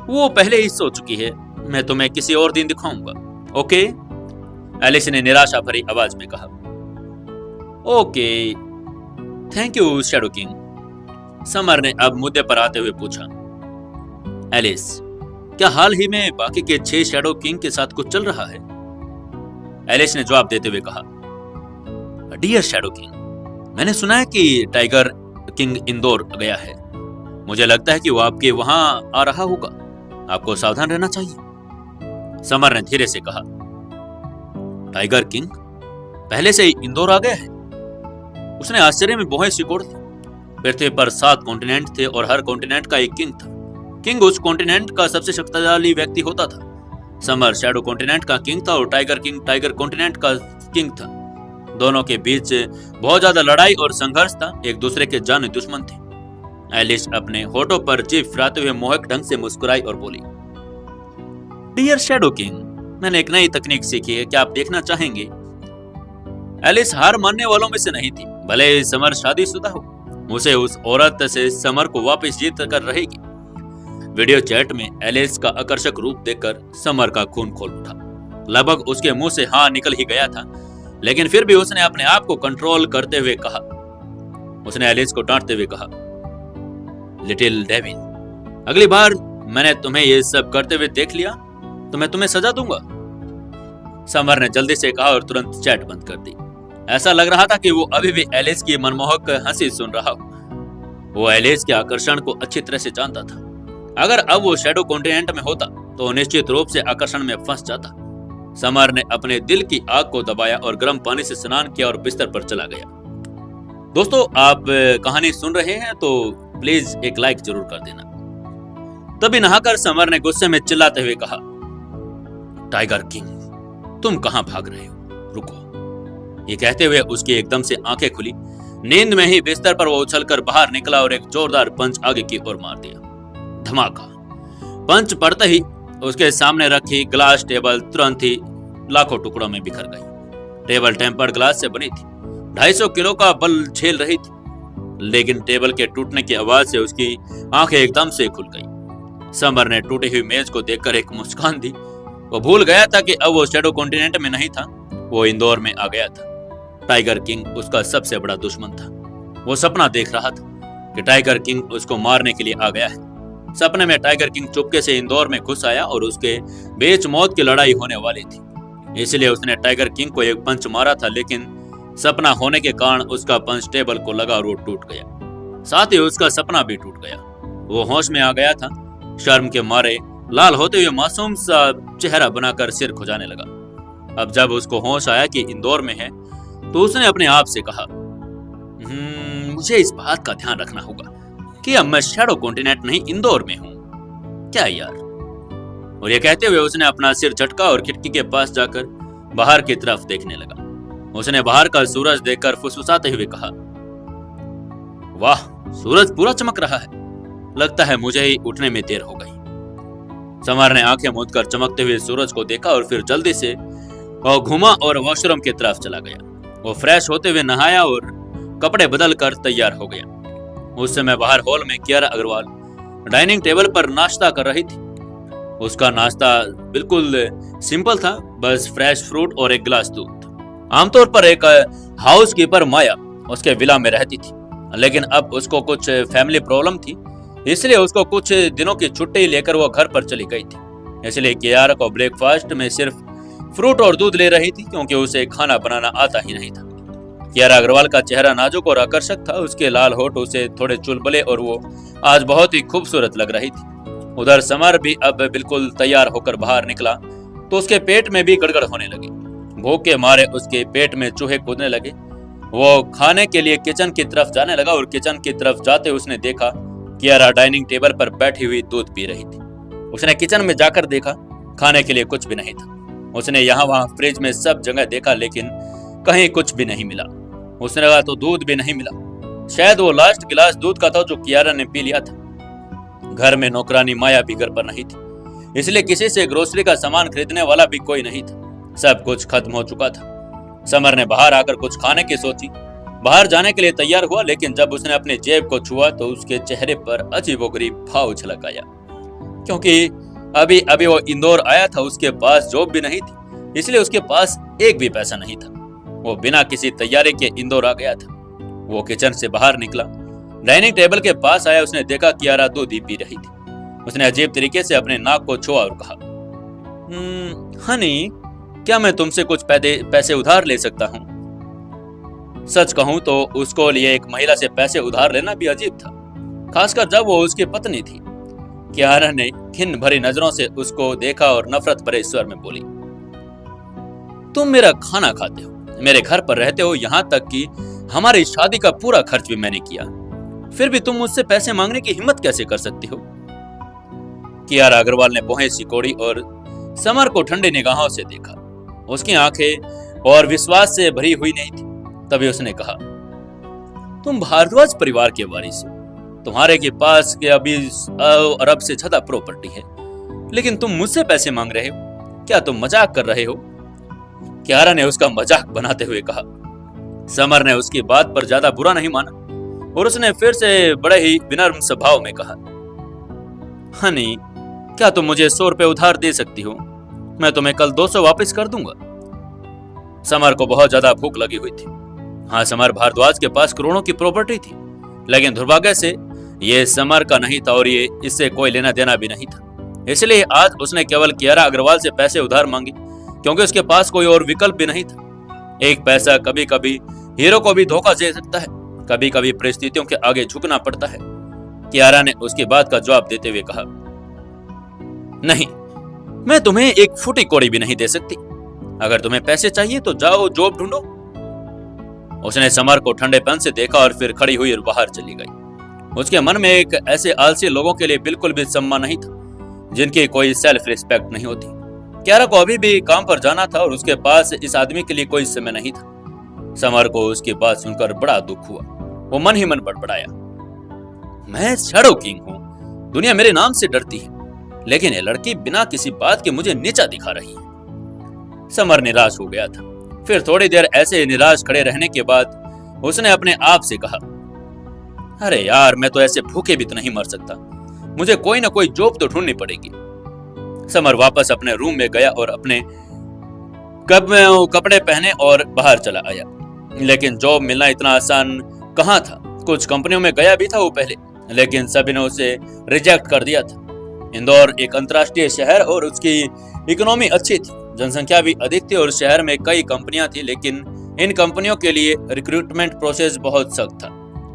वो पहले ही सो चुकी है, मैं तुम्हें किसी और दिन दिखाऊंगा, ओके? एलिस ने निराशा भरी आवाज में कहा। Okay, thank you shadow king. Summer ने अब मुद्दे पर आते हुए पूछा, एलिस, क्या हाल ही में बाकी के 6 शैडो किंग के साथ कुछ चल रहा है? एलिस ने जवाब देते हुए कहा, डियर शैडो किंग, मैंने सुना है कि टाइगर किंग इंदौर गया है। मुझे लगता है कि वो आपके वहां आ रहा होगा, आपको सावधान रहना चाहिए। समर ने धीरे से कहा, टाइगर किंग पहले से ही इंदौर आ गया है? उसने आश्चर्य में भौहें सिकोड़ दी। पृथ्वी पर 7 कॉन्टिनेंट थे और हर कॉन्टिनेंट का एक किंग था। किंग उस कॉन्टिनेंट का सबसे शक्तिशाली व्यक्ति होता था। समर शैडो कॉन्टिनेंट का किंग था और टाइगर किंग टाइगर कॉन्टिनेंट का किंग था। दोनों के बीच बहुत ज्यादा लड़ाई और संघर्ष था, एक दूसरे के जाने दुश्मन थे। एलिस अपने होठों पर जीभ फिराते हुए मोहक ढंग से मुस्कुराई और बोली, डियर शैडो किंग, मैंने एक नई तकनीक सीखी है, क्या आप देखना चाहेंगे? एलिस हार मानने वालों में से नहीं थी। भले ही समर शादीशुदा हो, उसे उस औरत से समर को वापस जीत कर रहेगी। वीडियो चैट में एलिस का आकर्षक रूप देखकर समर का खून खोल उठा। लगभग उसके मुंह से हाँ निकल ही गया था, लेकिन फिर भी उसने अपने आप को कंट्रोल करते हुए कहा, उसने एलिस को डांटते हुए कहा, लिटिल डेविल, अगली बार मैंने तुम्हें ये सब करते हुए देख लिया तो मैं तुम्हें सजा दूंगा। समर ने जल्दी से कहा और तुरंत चैट बंद कर दी। ऐसा लग रहा था कि वो अभी भी एलिस की मनमोहक हंसी सुन रहा हो। वो एलिस के आकर्षण को अच्छी तरह से जानता था। अगर अब वो शैडो कॉन्टिनेंट में होता तो निश्चित रूप से आकर्षण में फंस जाता। समर ने अपने दिल की आग को दबाया और गर्म पानी से स्नान किया और बिस्तर पर चला गया। दोस्तों, आप कहानी सुन रहे हैं तो प्लीज एक लाइक जरूर कर देना। तभी नहाकर समर ने गुस्से में चिल्लाते हुए कहा, टाइगर किंग, तुम कहां भाग रहे हो? रुको। ये कहते हुए उसकी एकदम से आंखें खुली। नींद में ही बिस्तर पर वो उछलकर बाहर निकला और एक जोरदार पंच आगे की ओर मार दिया। धमाका। पंच पड़ते ही उसके सामने रखी ग्लास टेबल तुरंत ही लाखों टुकड़ों में बिखर गई। टेबल टेम्पर्ड ग्लास से बनी थी, 250 किलो का बल झेल रही थी, लेकिन टेबल के टूटने की आवाज से उसकी आंखें एकदम से खुल गई। समर ने टूटी हुई मेज को देखकर एक मुस्कान दी। वो भूल गया था कि अब वो शैडो कॉन्टिनेंट में नहीं था, वो इंदौर में आ गया था। टाइगर किंग उसका सबसे बड़ा दुश्मन था। वो सपना देख रहा था कि टाइगर किंग उसको मारने के लिए आ गया है। सपने में टाइगर किंग चुपके से इंदौर में घुस आया और उसके बीच मौत की लड़ाई होने वाली थी। इसलिए उसने टाइगर किंग को एक पंच मारा था, लेकिन सपना होने के कारण उसका पंच टेबल को लगा और वो टूट गया। साथ ही उसका सपना भी टूट गया। वो होश में आ गया था। शर्म के मारे लाल होते हुए मासूम सा चेहरा बनाकर सिर खुजाने लगा। अब जब उसको होश आया कि इंदौर में है तो उसने अपने आप से कहा, मुझे इस बात का ध्यान रखना होगा कि अब मैं शैडो कॉन्टिनेंट नहीं इंदौर में हूँ। क्या यार? और ये कहते हुए उसने अपना सिर झटका और खिड़की के पास जाकर बाहर की तरफ देखने लगा। उसने बाहर का सूरज देखकर फुसफुसाते हुए कहा, वाह, सूरज पूरा चमक रहा है। लगता है मुझे ही उठने में देर हो गई। समर ने आंखें मूंदकर चमकते हुए सूरज को देखा और फिर जल्दी से वो घुमा और वॉशरूम की तरफ चला गया। वो फ्रेश होते हुए नहाया और कपड़े बदल कर तैयार हो गया। उस समय बाहर हॉल में कियारा अग्रवाल डाइनिंग टेबल पर नाश्ता कर रही थी। उसका नाश्ता बिल्कुल सिंपल था, बस फ्रेश फ्रूट और एक गिलास दूध। आमतौर पर एक हाउसकीपर माया उसके विला में रहती थी, लेकिन अब उसको कुछ फैमिली प्रॉब्लम थी, इसलिए उसको कुछ दिनों की छुट्टी लेकर वो घर पर चली गई थी। इसलिए कियारा को ब्रेकफास्ट में सिर्फ फ्रूट और दूध ले रही थी, क्योंकि उसे खाना बनाना आता ही नहीं था। कियारा अग्रवाल का चेहरा नाजुक और आकर्षक था। उसके लाल होठ उसे थोड़े चुलबुले और वो आज बहुत ही खूबसूरत लग रही थी। उधर समर भी अब बिल्कुल तैयार होकर बाहर निकला तो उसके पेट में भी गड़गड़ होने लगी। भूख के मारे उसके पेट में चूहे कूदने लगे। वो खाने के लिए किचन की तरफ जाने लगा और किचन की तरफ जाते उसने देखा कियारा डाइनिंग टेबल पर बैठी हुई दूध पी रही थी। उसने किचन में जाकर देखा, खाने के लिए कुछ भी नहीं था। उसने यहाँ वहाँ फ्रिज में सब जगह देखा, लेकिन कहीं कुछ भी नहीं मिला। उसने लगा तो दूध भी नहीं मिला। शायद वो लास्ट गिलास दूध का था जो कियारा ने पी लिया था। घर में नौकरानी माया भी घर पर नहीं थी, इसलिए किसी से ग्रोसरी का सामान खरीदने वाला भी कोई नहीं था। सब कुछ खत्म हो चुका था। समर ने बाहर आकर कुछ खाने की सोची, बाहर जाने के लिए तैयार हुआ, लेकिन जब उसने अपनी जेब को छुआ तो उसके चेहरे पर अजीबोगरीब भाव झलक आया, क्योंकि अभी अभी वो इंदौर आया था, उसके पास जॉब भी नहीं थी, इसलिए उसके पास एक भी पैसा नहीं था। वो बिना किसी तैयारी के इंदौर आ गया था। वो किचन से बाहर निकला, डाइनिंग टेबल के पास आया। उसने देखा कियारा दूध ही पी रही थी। उसने अजीब तरीके से अपने नाक को छुआ और कहा, हनी, क्या मैं तुमसे कुछ पैसे उधार ले सकता हूँ? सच कहूं तो उसको लिए एक महिला से पैसे उधार लेना भी अजीब था, खासकर जब वो उसकी पत्नी थी। कियारा ने घिन भरी नजरों से उसको देखा और नफरत भरे स्वर में बोली, तुम मेरा खाना खाते हो, मेरे घर पर रहते हो, यहाँ तक कि हमारी शादी का पूरा खर्च भी मैंने किया, फिर भी तुम मुझसे पैसे मांगने की हिम्मत कैसे कर सकती हो? कियारा अग्रवाल ने भौहें सिकोड़ी और समर को ठंडी निगाहों से देखा। उसकी आंखें और विश्वास से भरी हुई नहीं थी। तभी उसने कहा, तुम भारद्वाज परिवार के वारिस हो, तुम्हारे के पास के अभी अरब से ज्यादा प्रॉपर्टी है, लेकिन तुम मुझसे पैसे मांग रहे हो, क्या तुम मजाक कर रहे हो? कियारा ने उसका मजाक बनाते हुए कहा। समर ने उसकी बात पर ज्यादा बुरा नहीं माना और उसने फिर से बड़े ही विनम्र स्वभाव में कहा, हनी, क्या तुम मुझे 100 रुपए उधार दे सकती हो? मैं तुम्हें कल 200 वापस कर दूंगा। समर को बहुत ज्यादा भूख लगी हुई थी। हाँ, समर भारद्वाज के पास करोड़ों की प्रॉपर्टी थी, लेकिन दुर्भाग्य से ये समर का नहीं था और ये इससे कोई लेना देना भी नहीं था। इसलिए आज उसने केवल कियारा अग्रवाल से पैसे उधार मांगे, क्योंकि उसके पास कोई और विकल्प भी नहीं था। एक पैसा कभी कभी हीरो को भी धोखा दे सकता है, कभी कभी परिस्थितियों के आगे झुकना पड़ता है। कियारा ने उसकी बात का जवाब देते हुए कहा, नहीं, मैं तुम्हें एक फूटी कौड़ी भी नहीं दे सकती। अगर तुम्हें पैसे चाहिए तो जाओ जॉब ढूंढो। उसने समर को ठंडेपन से देखा और फिर खड़ी हुई और बाहर चली गई। उसके मन में एक ऐसे आलसी लोगों के लिए बिल्कुल भी सम्मान नहीं था, जिनकी कोई सेल्फ रिस्पेक्ट नहीं होती। कियारा को अभी भी काम पर जाना था और उसके पास इस आदमी के लिए कोई समय नहीं था। समर को उसकी बात सुनकर बड़ा दुख हुआ। वो मन ही मन बड़बड़ाया, मैं शैडो किंग हूँ, दुनिया मेरे नाम से डरती है, लेकिन ये लड़की बिना किसी बात के मुझे नीचा दिखा रही है। समर निराश हो गया था। फिर थोड़ी देर ऐसे निराश खड़े रहने के बाद उसने अपने आप से कहा, अरे यार, मैं तो ऐसे भूखे भी तो नहीं मर सकता, मुझे कोई ना कोई जॉब तो ढूंढनी पड़ेगी। समर वापस अपने रूम में गया और अपने कपड़े पहने और बाहर चला आया। लेकिन जॉब मिलना इतना आसान कहाँ था। कुछ कंपनियों में गया भी था वो पहले, लेकिन सभी ने उसे रिजेक्ट कर दिया था। इंदौर एक अंतर्राष्ट्रीय शहर और उसकी इकोनॉमी अच्छी थी, जनसंख्या भी अधिक थी और शहर में कई कंपनियां थी, लेकिन इन कंपनियों के लिए रिक्रूटमेंट प्रोसेस बहुत सख्त था।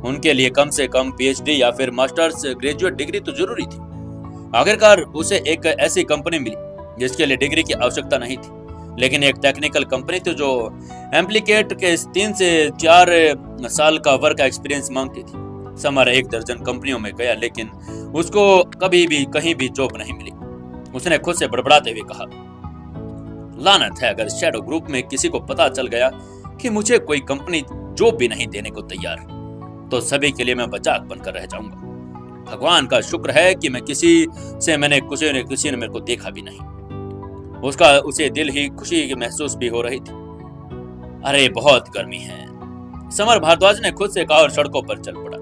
उनके लिए कम से कम पीएचडी या फिर मास्टर्स ग्रेजुएट डिग्री तो जरूरी थी। आखिरकार उसे एक ऐसी कंपनी मिली जिसके लिए डिग्री की आवश्यकता नहीं थी, लेकिन एक टेक्निकल कंपनी थी जो एम्प्लीकेट के 3 से 4 साल का वर्क एक्सपीरियंस मांगती थी। समर 1 दर्जन कंपनियों में गया, लेकिन उसको कभी भी कहीं भी जॉब नहीं मिली। उसने खुद से बड़बड़ाते हुए कहा, लानत है, अगर शैडो ग्रुप में किसी को पता चल गया कि मुझे कोई कंपनी जॉब भी नहीं देने को तैयार, तो सभी के लिए मैं बचाक बनकर रह जाऊंगा। भगवान का शुक्र है कि मैं किसी ने मेरे को देखा भी नहीं। उसे दिल ही खुशी महसूस भी हो रही थी। अरे बहुत गर्मी है, समर भारद्वाज ने खुद से कहा और सड़कों पर चल पड़ा।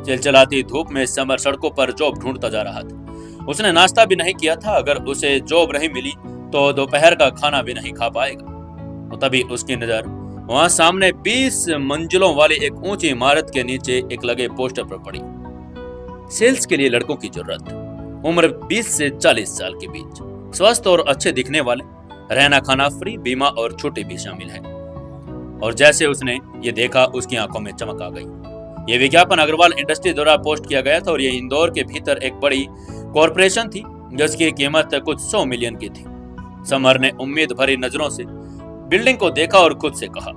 चिलचिलाती धूप में समर सड़कों पर जॉब ढूंढता जा रहा था। उसने नाश्ता भी नहीं किया था। अगर उसे जॉब नहीं मिली तो दोपहर का खाना भी नहीं खा पाएगा। तो तभी उसकी नजर वहां सामने 20 मंजिलों वाली एक ऊंची इमारत के नीचे एक लगे पोस्टर पर पड़ी। सेल्स के लिए लड़कों की जरूरत, उम्र 20 से 40 साल के बीच, स्वस्थ और अच्छे दिखने वाले, रहना खाना फ्री, बीमा और छुट्टी भी शामिल है। और जैसे उसने ये देखा, उसकी आंखों में चमक आ गई। ये विज्ञापन अग्रवाल इंडस्ट्री द्वारा पोस्ट किया गया था और ये इंदौर के भीतर एक बड़ी कॉरपोरेशन थी जिसकी कीमत कुछ 100 मिलियन की थी। समर ने उम्मीद भरी नजरों से बिल्डिंग को देखा और खुद से कहा,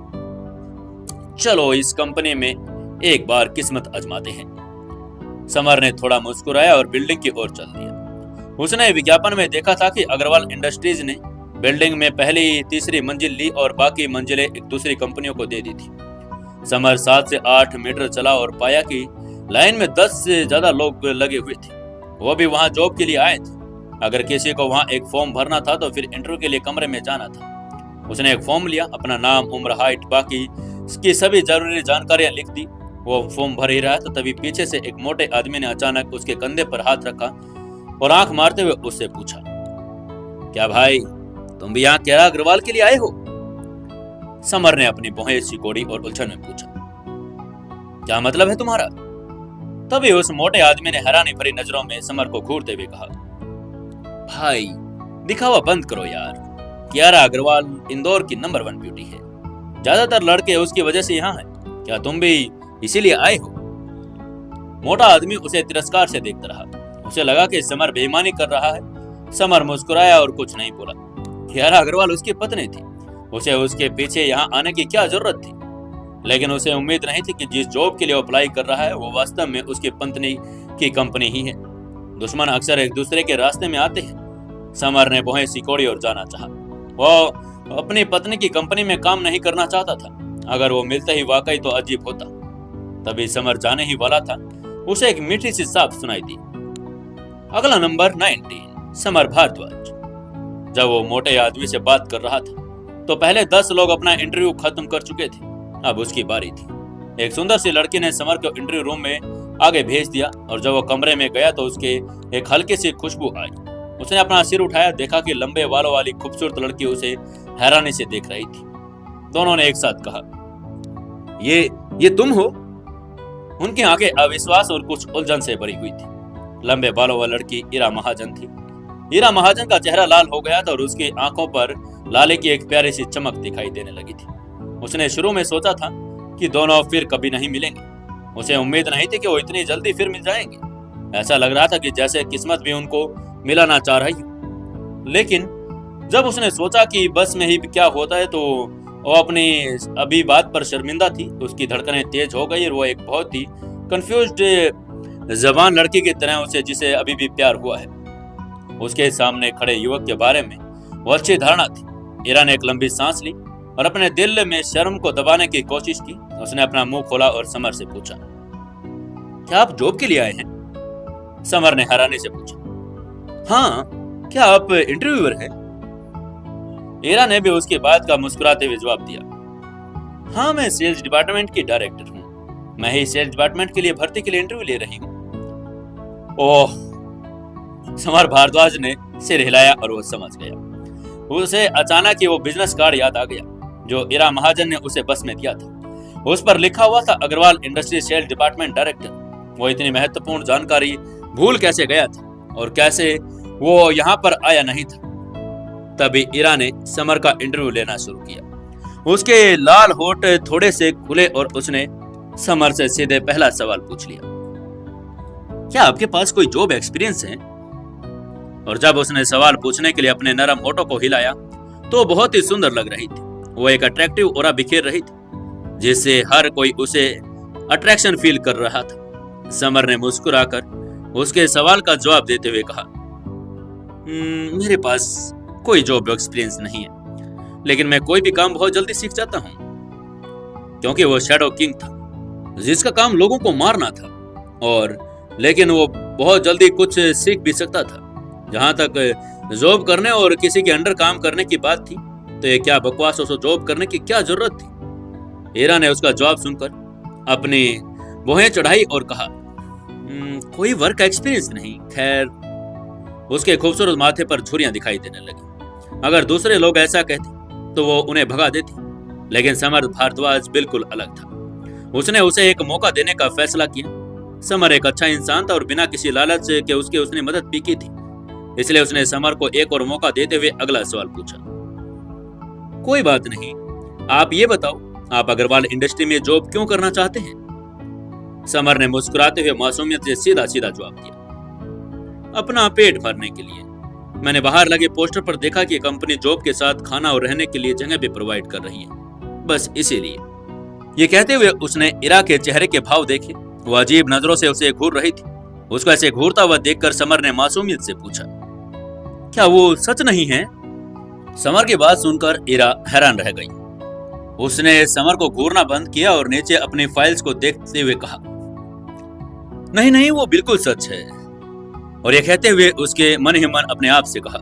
चलो इस कंपनी में एक बार किस्मत आजमाते हैं। समर ने थोड़ा मुस्कुराया और बिल्डिंग की ओर चल दिया। उसने विज्ञापन में देखा था कि अग्रवाल इंडस्ट्रीज ने बिल्डिंग में पहली तीसरी मंजिल ली और बाकी मंजिलें एक दूसरी कंपनियों को दे दी थी। समर 7 से 8 मीटर चला और पाया कि लाइन में 10 से ज्यादा लोग लगे हुए थे। वो भी वहां जॉब के लिए आए थे। अगर किसी को वहां एक फॉर्म भरना था तो फिर इंटरव्यू के लिए कमरे में जाना था। उसने एक फॉर्म लिया, अपना नाम, उम्र, हाइट, बाकी की सभी जरूरी जानकारियां लिख दी। वो फॉर्म भर ही रहा था तभी पीछे से एक मोटे आदमी ने अचानक उसके कंधे पर हाथ रखा और आंख मारते हुए उससे पूछा, क्या भाई तुम भी यहाँ केरा अग्रवाल के लिए आए हो? समर ने अपनी भौहें सिकोड़ी और उलझन में पूछा, क्या मतलब है तुम्हारा? तभी उस मोटे आदमी ने हैरानी भरी नजरों में समर को घूरते हुए कहा, भाई दिखावा बंद करो यार, कियारा अग्रवाल इंदौर की नंबर 1 ब्यूटी है। ज्यादातर लड़के उसकी वजह से यहाँ हैं। क्या तुम भी इसीलिए आए हो? मोटा आदमी उसे तिरस्कार से देखता रहा। उसे लगा कि समर बेईमानी कर रहा है। समर मुस्कुराया और कुछ नहीं बोला। कियारा अग्रवाल उसकी पत्नी थी। उसे उसके पीछे यहाँ आने की क्या जरूरत थी? लेकिन उसे उम्मीद नहीं थी कि जिस जॉब के लिए अप्लाई कर रहा है वो वास्तव में उसकी पत्नी की कंपनी ही है। दुश्मन अक्सर एक दूसरे के रास्ते में आते हैं। समर ने भौहें सिकोड़ी और जाना चाहा। वो अपनी पत्नी की कंपनी में काम नहीं करना चाहता था। अगर वो मिलते ही वाकई तो अजीब होता। तभी समर जाने ही वाला था, उसे एक मीठी सी साफ सुनाई दी। अगला नंबर 19, समर भारद्वाज। जब वो मोटे आदमी से बात कर रहा था तो पहले 10 लोग अपना इंटरव्यू खत्म कर चुके थे। अब उसकी बारी थी। एक सुंदर सी लड़की ने समर को इंटरव्यू रूम में आगे भेज दिया और जब वो कमरे में गया तो उसके एक हल्की सी खुशबू आई। उसने अपना सिर उठाया, देखा कि लंबे बालों वाली खूबसूरत लड़की उसे हैरानी से देख रही थी। दोनों ने एक साथ कहा, ये तुम हो? उनकी आंखें अविश्वास और कुछ उलझन से भरी हुई थी। लंबे बालों वाली लड़की इरा महाजन थी। इरा महाजन का चेहरा लाल हो गया था और उसकी आंखों पर लाले की एक प्यारी सी चमक दिखाई देने लगी थी। उसने शुरू में सोचा था कि दोनों फिर कभी नहीं मिलेंगे। उसे उम्मीद नहीं थी कि वो इतनी जल्दी फिर मिल जाएंगे। ऐसा लग रहा था कि जैसे किस्मत भी उनको मिलाना चाह रही हो। लेकिन जब उसने सोचा कि बस में ही क्या होता है तो वो अपनी अभी बात पर शर्मिंदा थी। उसकी धड़कनें तेज हो गई और वो एक बहुत ही कंफ्यूज्ड जबान लड़की की तरह उसे जिसे अभी भी प्यार हुआ है उसके सामने खड़े युवक के बारे में वो अच्छी धारणा थी। इरा ने एक लंबी सांस ली और अपने दिल में शर्म को दबाने की कोशिश की। उसने अपना मुंह खोला और समर से पूछा, क्या आप जॉब के लिए आए हैं? समर ने हैरानी से पूछा, हाँ, क्या आप इंटरव्यूअर हैं? इरा ने भी उसकी बात का मुस्कुराते हुए जवाब दिया, हाँ, मैं सेल्स डिपार्टमेंट की डायरेक्टर हूँ। मैं ही सेल्स डिपार्टमेंट के लिए भर्ती के लिए इंटरव्यू ले रही हूँ। ओह, समर भारद्वाज ने सिर हिलाया और वो समझ गया। उसे अचानक ही वो बिजनेस कार्ड याद आ गया जो इरा महाजन ने उसे बस में दिया था। उस पर लिखा हुआ था Agarwal industry sales department director. वो इतनी महत्वपूर्ण जानकारी भूल कैसे गया था और कैसे वो यहाँ पर आया नहीं था। तभी इरा ने समर का इंटरव्यू लेना शुरू किया। उसके लाल होठ थोड़े से खुले और उसने समर से सीधे पहला सवाल पूछ लिया, क्या आपके पास कोई जॉब एक्सपीरियंस है? और जब उसने सवाल पूछने के लिए अपने नरम होठों को हिलाया तो बहुत ही सुंदर लग रही थी। वो एक अट्रैक्टिव ऑरा बिखेर रही थी जिससे हर कोई उसे अट्रैक्शन फील कर रहा था। समर ने मुस्कुराकर उसके सवाल का जवाब देते हुए कहा, मेरे पास कोई जॉब एक्सपीरियंस नहीं है, लेकिन मैं कोई भी काम बहुत जल्दी सीख जाता हूँ। क्योंकि वो शैडो किंग था जिसका काम लोगों को मारना था और लेकिन वो बहुत जल्दी कुछ सीख भी सकता था। जहां तक जॉब करने और किसी के अंडर काम करने की बात थी तो ये क्या बकवास, उसे जॉब करने की क्या जरूरत थी? इरा ने उसका जवाब सुनकर अपनी भौहें चढ़ाई और कहा, कोई वर्क एक्सपीरियंस नहीं। खैर, उसके खूबसूरत माथे पर झुर्रियां दिखाई देने लगी। अगर दूसरे लोग ऐसा कहते तो वो उन्हें भगा देती, लेकिन समर भारद्वाज बिल्कुल अलग था। उसने उसे एक मौका देने का फैसला किया। समर एक अच्छा इंसान था और बिना किसी लालच के उसने मदद भी की थी। इसलिए उसने समर को एक और मौका देते हुए अगला सवाल पूछा, कोई बात नहीं, आप ये बताओ, आप अग्रवाल इंडस्ट्री में जॉब क्यों करना चाहते हैं? समर ने मुस्कुराते हुए मासूमियत से सीधा सीधा जवाब दिया, अपना पेट भरने के लिए। मैंने बाहर लगे पोस्टर पर देखा कि कंपनी जॉब के साथ खाना और रहने के लिए जगह भी प्रोवाइड कर रही है, बस इसीलिए। ये कहते हुए उसने इरा के चेहरे के भाव देखे। वो अजीब नजरों से उसे घूर रही थी। उसको ऐसे घूरता हुआ देखकर समर ने मासूमियत से पूछा, क्या वो सच नहीं है? समर की बात सुनकर इरा हैरान रह गई। उसने समर को घूरना बंद किया और नीचे अपनी फाइल्स को देखते हुए कहा, नहीं नहीं, वो बिल्कुल सच है। और ये कहते हुए उसके मन ही मन अपने आप से कहा,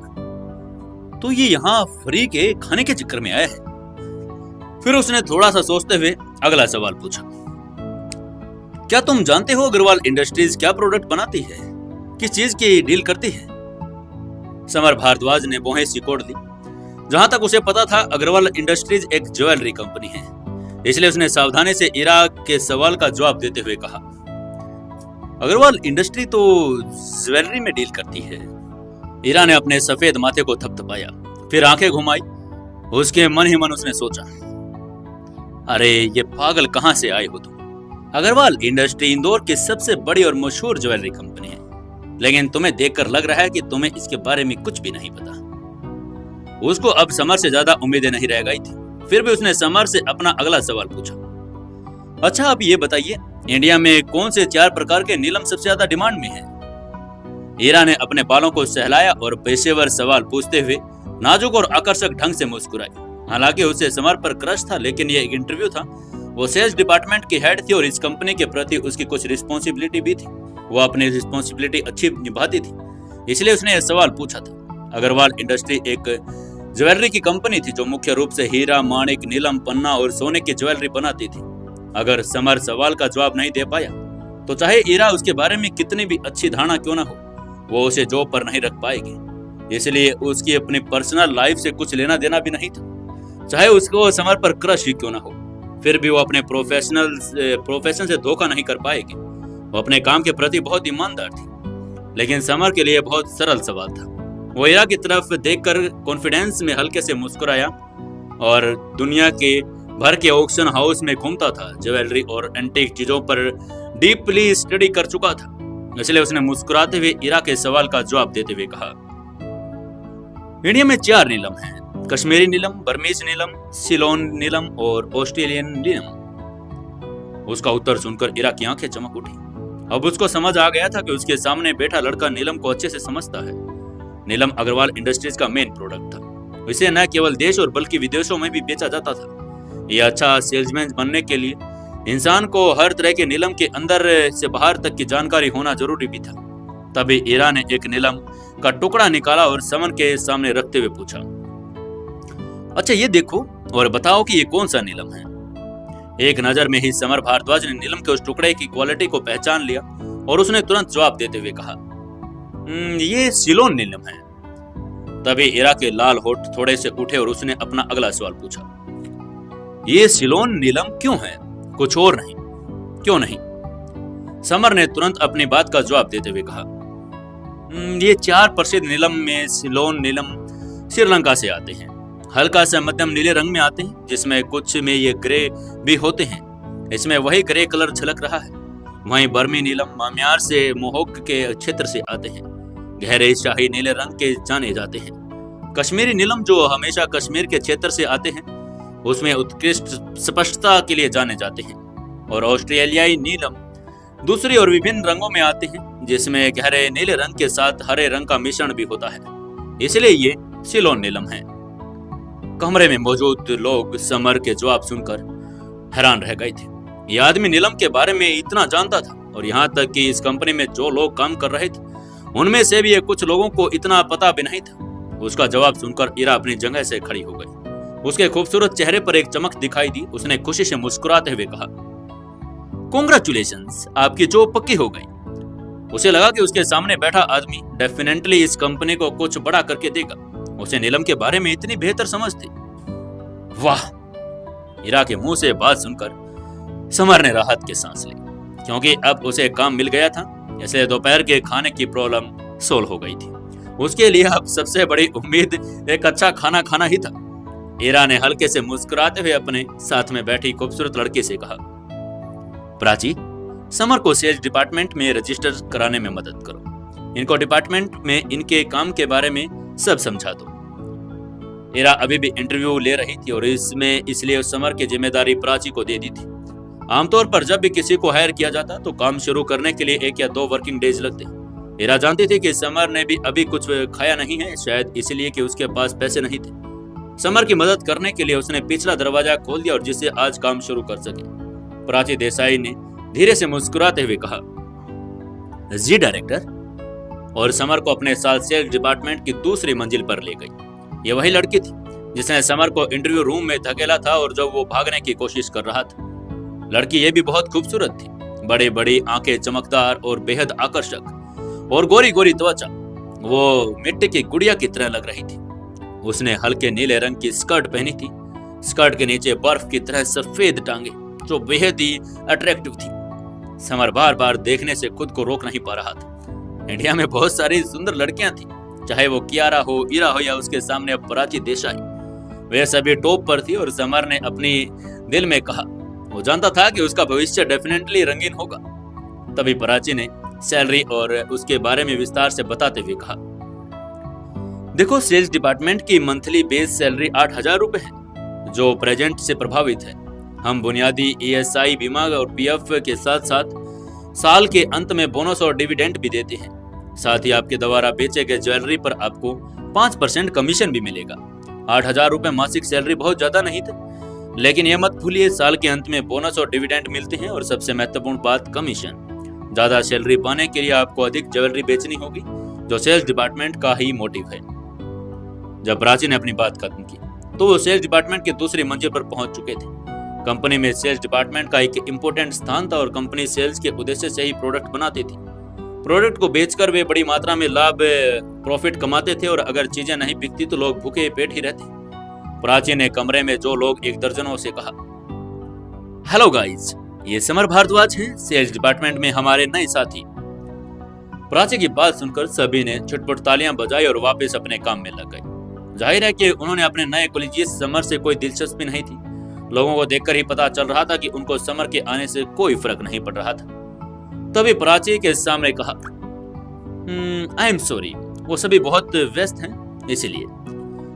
तो ये यहाँ फ्री के खाने के चक्कर में आया है। फिर उसने थोड़ा सा सोचते हुए अगला सवाल पूछा, क्या तुम जानते हो अग्रवाल इंडस्ट्रीज क्या प्रोडक्ट बनाती है, किस चीज की डील करती है? समर भारद्वाज ने भौहें सिकोड़ ली। जहां तक उसे पता था, अग्रवाल इंडस्ट्रीज एक ज्वेलरी कंपनी है, इसलिए उसने सावधानी से इरा के सवाल का जवाब देते हुए कहा, अग्रवाल इंडस्ट्री तो ज्वेलरी में डील करती है। इरा ने अपने सफेद माथे को थपथपाया, फिर आंखें घुमाई। उसके मन ही मन उसने सोचा, अरे ये पागल कहां से आए हो तुम? अग्रवाल इंडस्ट्री इंदौर की सबसे बड़ी और मशहूर ज्वेलरी कंपनी है, लेकिन तुम्हें देखकर लग रहा है कि तुम्हें इसके बारे में कुछ भी नहीं पता। उसको अब समर से ज्यादा उम्मीदें नहीं रह गई थी, फिर भी उसने समर से अपना अगला सवाल पूछा, अच्छा अब ये बताइए, इंडिया में कौन से 4 प्रकार के नीलम सबसे ज्यादा डिमांड में है? ईरा ने अपने बालों को सहलाया और पेशेवर सवाल पूछते हुए नाजुक और आकर्षक ढंग से मुस्कुराई। हालांकि उसे समर पर क्रश था, लेकिन ये एक इंटरव्यू था। वो सेल्स डिपार्टमेंट की हेड थी और इस कंपनी के प्रति उसकी कुछ रिस्पॉन्सिबिलिटी भी थी। वो अपनी रिस्पॉन्सिबिलिटी अच्छी निभाती थी, इसलिए उसने यह सवाल पूछा था। अग्रवाल इंडस्ट्री एक ज्वेलरी की कंपनी थी जो मुख्य रूप से हीरा, माणिक, नीलम, पन्ना और सोने की ज्वेलरी बनाती थी। अगर समर सवाल का जवाब नहीं दे पाया तो चाहे ईरा उसके बारे में कितनी भी अच्छी धारणा क्यों ना हो, वो उसे जॉब पर नहीं रख पाएगी। इसलिए उसकी अपनी पर्सनल लाइफ से कुछ लेना देना भी नहीं था। चाहे उसको समर पर क्रश ही क्यों ना हो, फिर भी वो अपने प्रोफेशन से धोखा नहीं कर पाएगी। वो अपने काम के प्रति बहुत ईमानदार थी। लेकिन समर के लिए बहुत सरल सवाल था। वो ईरा की तरफ देखकर कॉन्फिडेंस में हल्के से मुस्कुराया और दुनिया के भर के ऑक्शन हाउस में घूमता था, ज्वेलरी और एंटीक चीजों पर डीपली स्टडी कर चुका था। इसलिए उसने मुस्कुराते हुए ईरा के सवाल का जवाब देते हुए कहा, इंडिया में 4 नीलम हैं, कश्मीरी नीलम, बर्मीज नीलम, सिलोन नीलम और ऑस्ट्रेलियन नीलम। उसका उत्तर सुनकर ईरा की आंखें चमक उठी। अब उसको समझ आ गया था कि उसके सामने बैठा लड़का नीलम को अच्छे से समझता है। नीलम अग्रवाल इंडस्ट्रीज का मेन प्रोडक्ट था। इसे न केवल देश और बल्कि विदेशों में भी बेचा जाता था। यह अच्छा सेल्समैन बनने के लिए इंसान को हर तरह के नीलम के अंदर से बाहर तक की जानकारी होना जरूरी भी था। तभी ईरा ने एक नीलम का टुकड़ा निकाला और समर के सामने रखते हुए पूछा, अच्छा ये देखो और बताओ कि ये कौन सा नीलम है? एक नजर में ही समर भारद्वाज ने नीलम के उस टुकड़े की क्वालिटी को पहचान लिया और उसने तुरंत जवाब देते हुए कहा, ये सिलोन नीलम है। तभी ईरा के लाल होठ थोड़े से उठे और उसने अपना अगला सवाल पूछा, ये सिलोन नीलम क्यों है, कुछ और नहीं, क्यों नहीं? समर ने तुरंत अपनी बात का जवाब देते हुए कहा, ये 4 प्रसिद्ध नीलम में सिलोन नीलम श्रीलंका से आते हैं। हल्का सा मध्यम नीले रंग में आते हैं, जिसमें कुछ में ये ग्रे भी होते हैं। इसमें वही ग्रे कलर झलक रहा है। वहीं बर्मी नीलम म्यांमार से मोहक के क्षेत्र से आते हैं, गहरे शाही नीले रंग के जाने जाते हैं। कश्मीरी नीलम जो हमेशा कश्मीर के क्षेत्र से आते हैं, उसमें उत्कृष्ट स्पष्टता के लिए जाने जाते हैं। और ऑस्ट्रेलियाई नीलम दूसरी और विभिन्न रंगों में आते हैं, जिसमें गहरे नीले रंग के साथ हरे रंग का मिश्रण भी होता है, इसलिए ये सिलोन नीलम है। कमरे में मौजूद लोग समर के जवाब सुनकर हैरान रह गए थे। ये आदमी नीलम के बारे में इतना जानता था और यहाँ तक कि इस कंपनी में जो लोग काम कर रहे थे उनमें से भी कुछ लोगों को इतना पता भी नहीं था। उसका जवाब सुनकर ईरा अपनी जगह से खड़ी हो गई। उसके खूबसूरत चेहरे पर एक चमक दिखाई दी। उसने खुशी से मुस्कुराते हुए कहा, कांग्रेचुलेशंस, आपकी जॉब पक्की हो गई। उसे लगा कि उसके सामने बैठा आदमी डेफिनेटली इस कंपनी को कुछ बड़ा करके देगा। उसे नीलम के बारे में इतनी बेहतर समझ थी। वाह! ईरा के मुंह से बात सुनकर समर ने राहत की सांस ली, क्योंकि अब उसे काम मिल गया था। इसलिए दोपहर के खाने की प्रॉब्लम सोल्व हो गई थी। उसके लिए अब सबसे बड़ी उम्मीद एक अच्छा खाना खाना ही था। ईरा ने हल्के से मुस्कुराते हुए अपने साथ में बैठी खूबसूरत लड़की से कहा, प्राची, समर को सेल्स डिपार्टमेंट में रजिस्टर कराने में मदद करो। इनको डिपार्टमेंट में इनके काम के बारे में सब समझा दो। ईरा अभी भी इंटरव्यू ले रही थी और इसलिए समर की जिम्मेदारी प्राची को दे दी थी। आमतौर पर जब भी किसी को हायर किया जाता तो काम शुरू करने के लिए 1 या 2 वर्किंग डेज लगते। ईरा जानती थी कि समर ने भी अभी कुछ खाया नहीं है, शायद इसलिए कि उसके पास पैसे नहीं थे। समर की मदद करने के लिए उसने पिछला दरवाजा खोल दिया और जिससे आज काम शुरू कर सके। प्राची देसाई ने धीरे से मुस्कुराते हुए कहा, जी डायरेक्टर, और समर को अपने साथ सेल्स डिपार्टमेंट की दूसरी मंजिल पर ले गई। ये वही लड़की थी जिसने समर को इंटरव्यू रूम में धकेला था और जब वो भागने की कोशिश कर रहा था। लड़की ये भी बहुत खूबसूरत थी, बड़ी बड़ी आंखें, चमकदार और बेहद आकर्षक, और गोरी गोरी त्वचा। वो मिट्टी की गुड़िया की तरह लग रही थी। उसने हल्के नीले रंग की स्कर्ट पहनी थी। स्कर्ट के नीचे बर्फ की तरह सफेद टांगे जो बेहद ही अट्रैक्टिव थी। समर बार बार देखने से खुद को रोक नहीं पा रहा था। इंडिया में बहुत सारी सुंदर लड़कियां थी, चाहे वो कियारा हो, इरा हो या उसके सामने प्राची देसाई। वे सभी टॉप पर थी और समर ने अपनी दिल में कहा, वो जानता था कि उसका भविष्य डेफिनेटली रंगीन होगा। तभी प्राची ने सैलरी और उसके बारे में विस्तार से बताते हुए कहा, देखो, सेल्स डिपार्टमेंट की मंथली बेस सैलरी 8,000 रुपए है, जो प्रेजेंट से प्रभावित है। हम बुनियादी ESI बीमा और PF के साथ साथ साल के अंत में बोनस और डिविडेंड भी देते हैं। साथ ही आपके द्वारा बेचे गए ज्वेलरी पर आपको 5% कमीशन भी मिलेगा। 8,000 रुपए मासिक सैलरी बहुत ज्यादा नहीं थे, लेकिन ये मत भूलिए, साल के अंत में बोनस और डिविडेंड मिलते हैं। और सबसे महत्वपूर्ण बात, कमीशन। ज्यादा सैलरी पाने के लिए आपको अधिक ज्वेलरी बेचनी होगी, जो सेल्स डिपार्टमेंट का ही मोटिव है। जब प्राची ने अपनी बात खत्म की तो वो सेल्स डिपार्टमेंट की दूसरी मंजिल पर पहुंच चुके थे। कंपनी में सेल्स डिपार्टमेंट का एक इम्पोर्टेंट स्थान था और कंपनी सेल्स के उद्देश्य से ही प्रोडक्ट बनाती थी। प्रोडक्ट को बेचकर वे बड़ी मात्रा में लाभ, प्रॉफिट कमाते थे, और अगर चीजें नहीं बिकती तो लोग भूखे पेट ही रहते। प्राची ने कमरे में जो लोग एक दर्जनों से कहा, हेलो गाइस, ये समर भारद्वाज हैं, सेल्स डिपार्टमेंट में हमारे नए साथी। प्राची की बात सुनकर सभी ने छुटपुट तालियां बजाई और वापस अपने काम में लग गए। जाहिर है कि उन्होंने अपने नए कोलिजियस समर से कोई दिलचस्पी नहीं थी। लोगों को देखकर ही पता चल रहा था कि उनको समर के आने से कोई फर्क नहीं पड़ रहा था। तभी प्राची के सामने कहा, आई एम सॉरी, वो सभी बहुत व्यस्त हैं,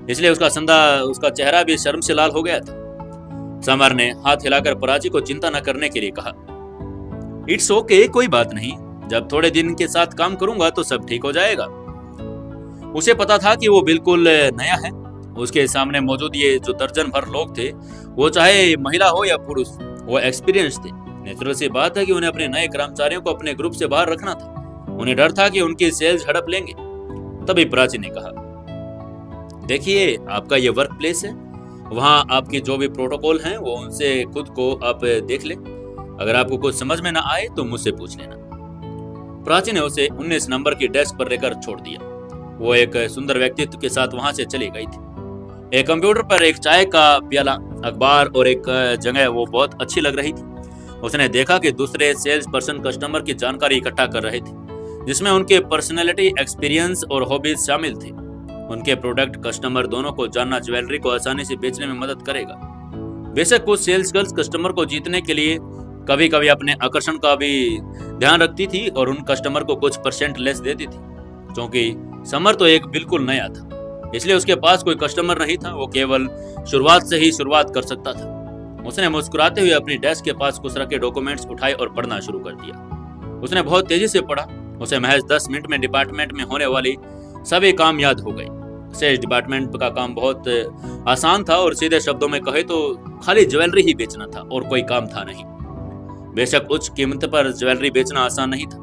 इसलिए उसका चेहरा भी शर्म से लाल हो गया था। समर ने हाथ हिलाकर प्राची को चिंता न करने के लिए कहा, इट्स ओके, कोई बात नहीं, जब थोड़े दिन के साथ काम करूंगा तो सब ठीक हो जाएगा। उसे पता था कि वो बिल्कुल नया है। उसके सामने मौजूद ये जो दर्जन भर लोग थे, वो चाहे महिला हो या पुरुष, वो एक्सपीरियंस थे। नेचुरल सी बात है कि उन्हें अपने नए कर्मचारियों को अपने ग्रुप से बाहर रखना था। उन्हें डर था कि उनकी सेल्स हड़प लेंगे। तभी प्राची ने कहा, देखिए, आपका ये वर्क प्लेस है, वहाँ आपकी जो भी प्रोटोकॉल हैं वो उनसे खुद को आप देख ले। अगर आपको कुछ समझ में ना आए तो मुझसे पूछ लेना। प्राची ने उसे 19 नंबर की डेस्क पर लेकर छोड़ दिया। वो एक सुंदर व्यक्तित्व के साथ वहां से चली गई थी। एक कंप्यूटर पर एक चाय का प्याला, अखबार और एक जगह वो बहुत अच्छी लग रही थी। उसने देखा कि दूसरे सेल्स पर्सन कस्टमर की जानकारी इकट्ठा कर रहे थे, जिसमें उनके पर्सनैलिटी, एक्सपीरियंस और हॉबीज शामिल थे। उनके प्रोडक्ट कस्टमर दोनों को जानना ज्वेलरी को आसानी से बेचने में मदद करेगा। बेशक कुछ सेल्स गर्ल्स कस्टमर को जीतने के लिए कभी कभी अपने आकर्षण का भी ध्यान रखती थी और उन कस्टमर को कुछ % लेस देती थी। क्योंकि समर तो एक बिल्कुल नया था, इसलिए उसके पास कोई कस्टमर नहीं था। वो केवल शुरुआत से ही शुरुआत कर सकता था। उसने मुस्कुराते हुए अपनी डेस्क के पास कुछ रखे डॉक्यूमेंट्स उठाए और पढ़ना शुरू कर दिया। उसने बहुत तेजी से पढ़ा। उसे महज 10 मिनट में डिपार्टमेंट में होने वाली सभी काम याद हो गए। सेल्स डिपार्टमेंट का काम बहुत आसान था और सीधे शब्दों में कहे तो खाली ज्वेलरी ही बेचना था और कोई काम था नहीं। बेशक उच्च कीमत पर ज्वेलरी बेचना आसान नहीं था।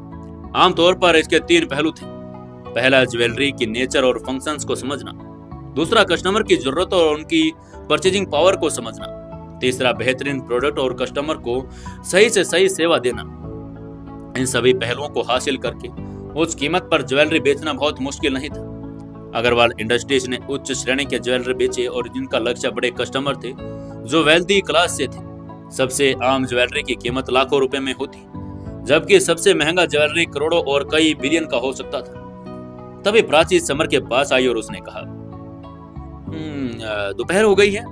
आमतौर पर इसके 3 पहलू थे। पहला, ज्वेलरी की नेचर और फंक्शंस को समझना। दूसरा, कस्टमर की जरूरत और उनकी परचेजिंग पावर को समझना। तीसरा, बेहतरीन प्रोडक्ट और कस्टमर को सही से सही सेवा देना। इन सभी पहलुओं को हासिल करके उच्च कीमत पर ज्वेलरी बेचना बहुत मुश्किल नहीं था। अग्रवाल इंडस्ट्रीज ने उच्च श्रेणी के ज्वेलरी बेचे और जिनका लक्ष्य बड़े कस्टमर थे जो वेल्दी क्लास से थे। सबसे आम ज्वेलरी की कीमत लाखों रुपए में होती, जबकि सबसे महंगा ज्वेलरी करोड़ों और कई बिलियन का हो सकता था। तभी प्राची समर के पास आई और उसने कहा, दोपहर हो गई है,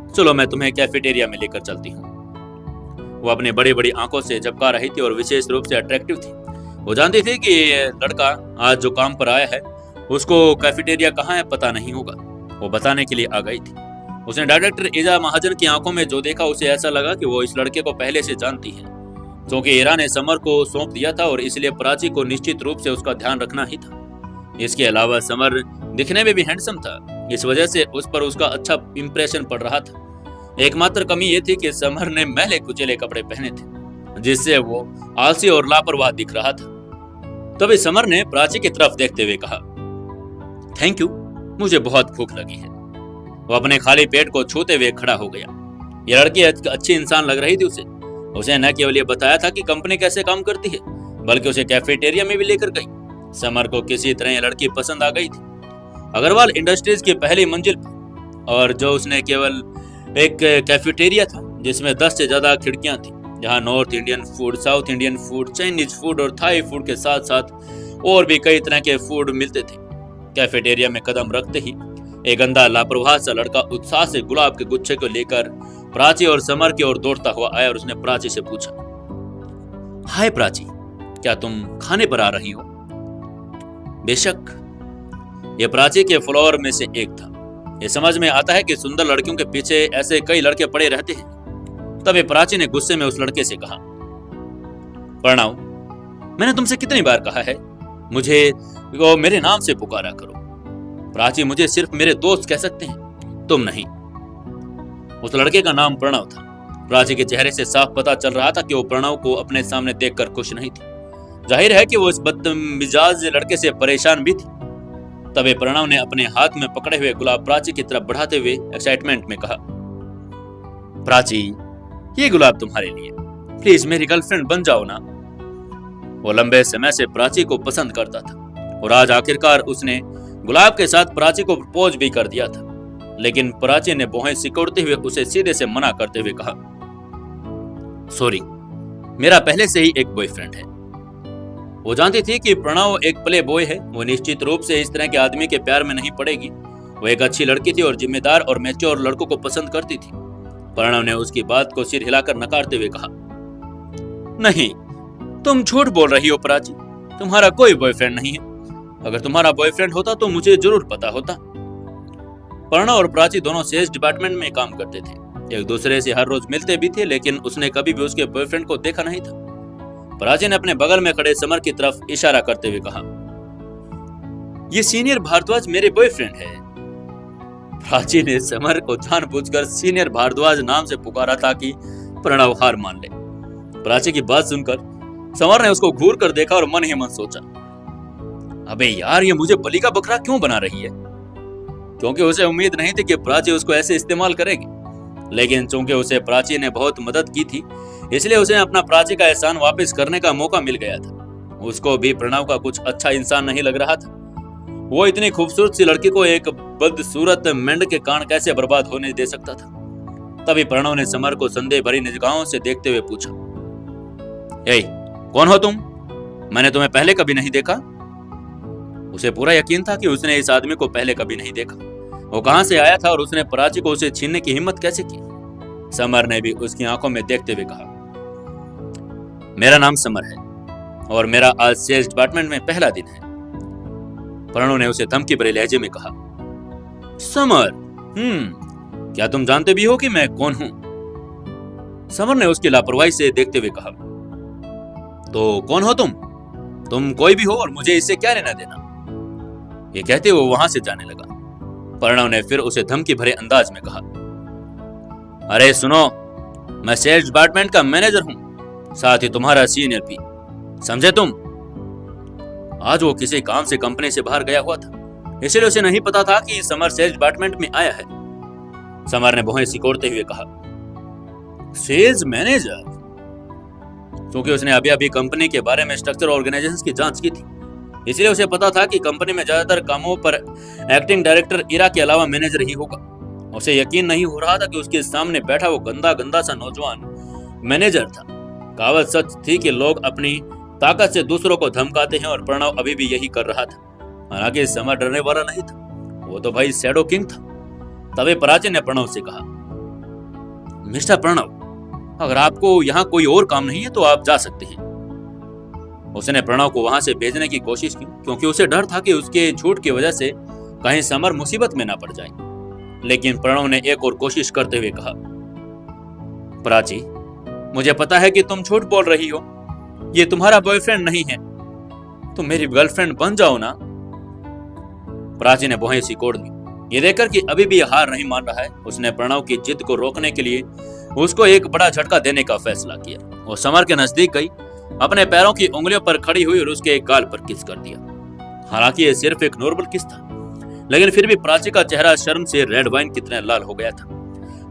चलो मैं तुम्हें कैफेटेरिया में लेकर चलती हूँ। वो अपनी बड़ी बड़ी आंखों से झपका रही थी और विशेष रूप से अट्रैक्टिव थी। वो जानती थी कि लड़का आज जो काम पर आया है उसको कैफेटेरिया कहाँ है पता नहीं होगा। वो बताने के लिए आ गई थी। उसने डायरेक्टर ईजा महाजन की आंखों में जो देखा उसे ऐसा लगा कि वो इस लड़के को पहले से जानती है, क्योंकि ईरा ने समर को सौंप दिया था और इसलिए प्राची को निश्चित रूप से उसका ध्यान रखना ही था। इसके अलावा समर दिखने में भी हैंडसम था, इस वजह से उस पर उसका अच्छा इंप्रेशन पड़ रहा था। एकमात्र कमी ये थी कि समर ने मैले कुचेले कपड़े पहने थे, जिससे वो आलसी और लापरवाह दिख रहा था। तभी समर ने प्राची की तरफ देखते हुए कहा, थैंक यू, मुझे बहुत भूख लगी है। वो अपने खाली पेट को छूते हुए खड़ा हो गया। ये लड़की अच्छी इंसान लग रही थी उसे। उसे न केवल ये बताया था कि कंपनी कैसे काम करती है, बल्कि उसे कैफेटेरिया में भी लेकर गई। समर को किसी तरह ये लड़की पसंद आ गई थी। अग्रवाल इंडस्ट्रीज की पहली मंजिल पर, और जो उसने केवल एक कैफेटेरिया था जिसमें 10 से ज्यादा खिड़कियां थी, जहां north Indian food, south Indian food, Chinese food और थाई फूड के साथ साथ और भी कई तरह के फूड मिलते थे। कैफेटेरिया में कदम रखते ही एक अंधा लापरवाह सा लड़का उत्साह से गुलाब के गुच्छे को लेकर प्राची और समर की ओर दौड़ता हुआ आया और उसने प्राची से पूछा, हाय प्राची, क्या तुम खाने पर आ रही हो? बेशक। ये प्राची के फ्लोर में से एक था। ये समझ में आता है कि सुंदर लड़कियों के पीछे ऐसे कई लड़के पड़े रहते हैं। तब ये प्राची ने गुस्से में उस लड़के से कहा, प्रणव, मैंने तुमसे कितनी बार कहा है मुझे मेरे नाम से पुकारा करो। प्राची मुझे सिर्फ मेरे दोस्त कह सकते हैं, तुम नहीं। उस लड़के का नाम प्रणव था। प्राची के चेहरे से साफ पता चल रहा था कि वो प्रणव को अपने सामने देखकर खुश नहीं थी। जाहिर है कि वो इस बदमिजाज लड़के से परेशान भी थी। तबे प्रणव ने अपने हाथ में पकड़े हुए गुलाब प्राची की तरफ बढ़ाते हुए एक्साइटमेंट में कहा, प्राची, ये गुलाब तुम्हारे लिए, प्लीज मेरी गर्लफ्रेंड बन जाओ ना। वो लंबे समय से प्राची को पसंद करता था और आज आखिरकार उसने गुलाब के साथ प्राची को प्रपोज भी कर दिया था। लेकिन प्राची ने भौहें सिकोड़ते हुए उसे सीधे से मना करते हुए कहा, सॉरी, मेरा पहले से ही एक बॉयफ्रेंड है। वो जानती थी कि प्रणव एक प्ले बॉय है। वो निश्चित रूप से इस तरह के आदमी के प्यार में नहीं पड़ेगी। वो एक अच्छी लड़की थी और जिम्मेदार और मैच्योर लड़कों को पसंद करती थी। प्रणव ने उसकी बात को सिर हिलाकर नकारते हुए कहा, नहीं, तुम झूठ बोल रही हो प्राची, तुम्हारा कोई बॉयफ्रेंड नहीं है। अगर तुम्हारा बॉयफ्रेंड होता तो मुझे जरूर पता होता। प्रणव और प्राची दोनों सेल्स डिपार्टमेंट में काम करते थे। एक दूसरे से हर रोज मिलते भी थे, लेकिन उसने कभी भी उसके बॉयफ्रेंड को देखा नहीं था। प्राची ने अपने बगल में खड़े समर की तरफ इशारा करते हुए कहा, ये सीनियर भारद्वाज मेरे बॉयफ्रेंड है। प्राची ने समर को जानबूझकर सीनियर भारद्वाज नाम से पुकारा ताकि प्रणव हार मान ले। प्राची की बात सुनकर समर ने उसको घूर कर देखा और मन ही मन सोचा, अबे यार, ये मुझे बलि का बकरा क्यों बना रही है? क्योंकि उसे उम्मीद नहीं थी कि प्राची उसको ऐसे इस्तेमाल करेगी। लेकिन चूंकि उसे प्राची ने बहुत मदद की थी, इसलिए उसे अपना प्राची का एहसान वापस करने का मौका मिल गया था। उसको भी प्रणव का कुछ अच्छा इंसान नहीं लग रहा था। वो इतनी खूबसूरत सी लड़की को एक बदसूरत मेंढक के कारण कैसे बर्बाद होने दे सकता था? तभी प्रणव ने समर को संदेह भरी निगाहों से देखते हुए पूछा, ए, कौन हो तुम? मैंने तुम्हें पहले कभी नहीं देखा। उसे पूरा यकीन था कि उसने इस आदमी को पहले कभी नहीं देखा। वो कहां से आया था और उसने प्राची को उसे छीनने की हिम्मत कैसे की? समर ने भी उसकी आंखों में देखते हुए कहा, मेरा नाम समर है और मेरा आज सेल्स डिपार्टमेंट में पहला दिन है। प्रणव ने उसे धमकी भरे लहजे में कहा, समर, क्या तुम जानते भी हो कि मैं कौन हूं? समर ने उसकी लापरवाही से देखते हुए कहा, तो कौन हो तुम? तुम कोई भी हो और मुझे इससे क्या लेना देना? ये कहते वो वहां से जाने लगा। प्रणव ने फिर उसे धमकी भरे अंदाज में कहा, अरे सुनो, मैं सेल्स डिपार्टमेंट का मैनेजर हूं, साथ ही तुम्हारा सीनियर भी, समझे तुम? आज वो किसी काम से कंपनी से बाहर गया हुआ था, इसलिए उसे नहीं पता था कि समर सेल्स डिपार्टमेंट में आया है। समर ने भौहें सिकोड़ते हुए कहा, सेल्स मैनेजर? क्योंकि उसने अभी अभी कंपनी के बारे में स्ट्रक्चर ऑर्गेनाइजेशन की जांच की थी, इसलिए उसे पता था कि कंपनी में ज्यादातर कामों पर एक्टिंग डायरेक्टर इरा के अलावा मैनेजर ही होगा। उसे यकीन नहीं हो रहा था कि उसके सामने बैठा वो गंदा गंदा सा नौजवान मैनेजर था। कहावत सच थी कि लोग अपनी ताकत से दूसरों को धमकाते हैं और प्रणव अभी भी यही कर रहा था। हालांकि समर डरने वाला नहीं था, वो तो भाई शैडो किंग था। तभी प्राची ने प्रणव से कहा, मिस्टर प्रणव, अगर आपको यहाँ कोई और काम नहीं है तो आप जा सकते हैं। उसने प्रणव को वहां से भेजने की कोशिश की, क्योंकि उसे डर था कि उसके झूठ की वजह से कहीं समर मुसीबत में ना पड़ जाए। लेकिन प्रणव ने एक और कोशिश करते हुए कहा, प्राची, मुझे पता है कि तुम झूठ बोल रही हो, ये तुम्हारा बॉयफ्रेंड नहीं है, तुम मेरी गर्लफ्रेंड बन जाओ ना। प्राची ने भौहें सिकोड़ दी। ये देखकर कि अभी भी हार नहीं मान रहा है, उसने प्रणव की जिद को रोकने के लिए उसको एक बड़ा झटका देने का फैसला किया। वो समर के नजदीक गई, अपने पैरों की उंगलियों पर खड़ी हुई और उसके एक गाल पर किस कर दिया। हालांकि ये सिर्फ एक नॉर्मल किस था, लेकिन फिर भी प्राची का चेहरा शर्म से रेड वाइन की तरह लाल हो गया था।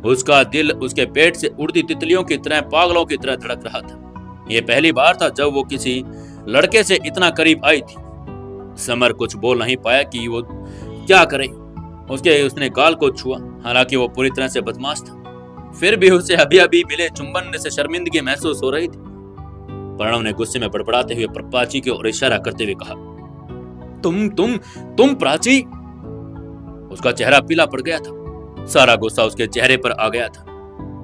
उसका दिल उसके पेट से उड़ती तितलियों की तरह, पागलों की तरह धड़क रहा था। ये पहली बार था जब वो किसी लड़के से इतना करीब आई थी। समर कुछ बोल नहीं पाया कि वो क्या करे। उसने गाल को छुआ, हालांकि वो पूरी तरह से बदमाश था। फिर भी उसे अभी अभी मिले चुंबन से शर्मिंदगी महसूस हो रही थी। प्रणव ने गुस्से में बड़बड़ाते हुए प्राची की ओर इशारा करते हुए कहा, तुम प्राची। उसका चेहरा पीला पड़ गया था। सारा गुस्सा उसके चेहरे पर आ गया था।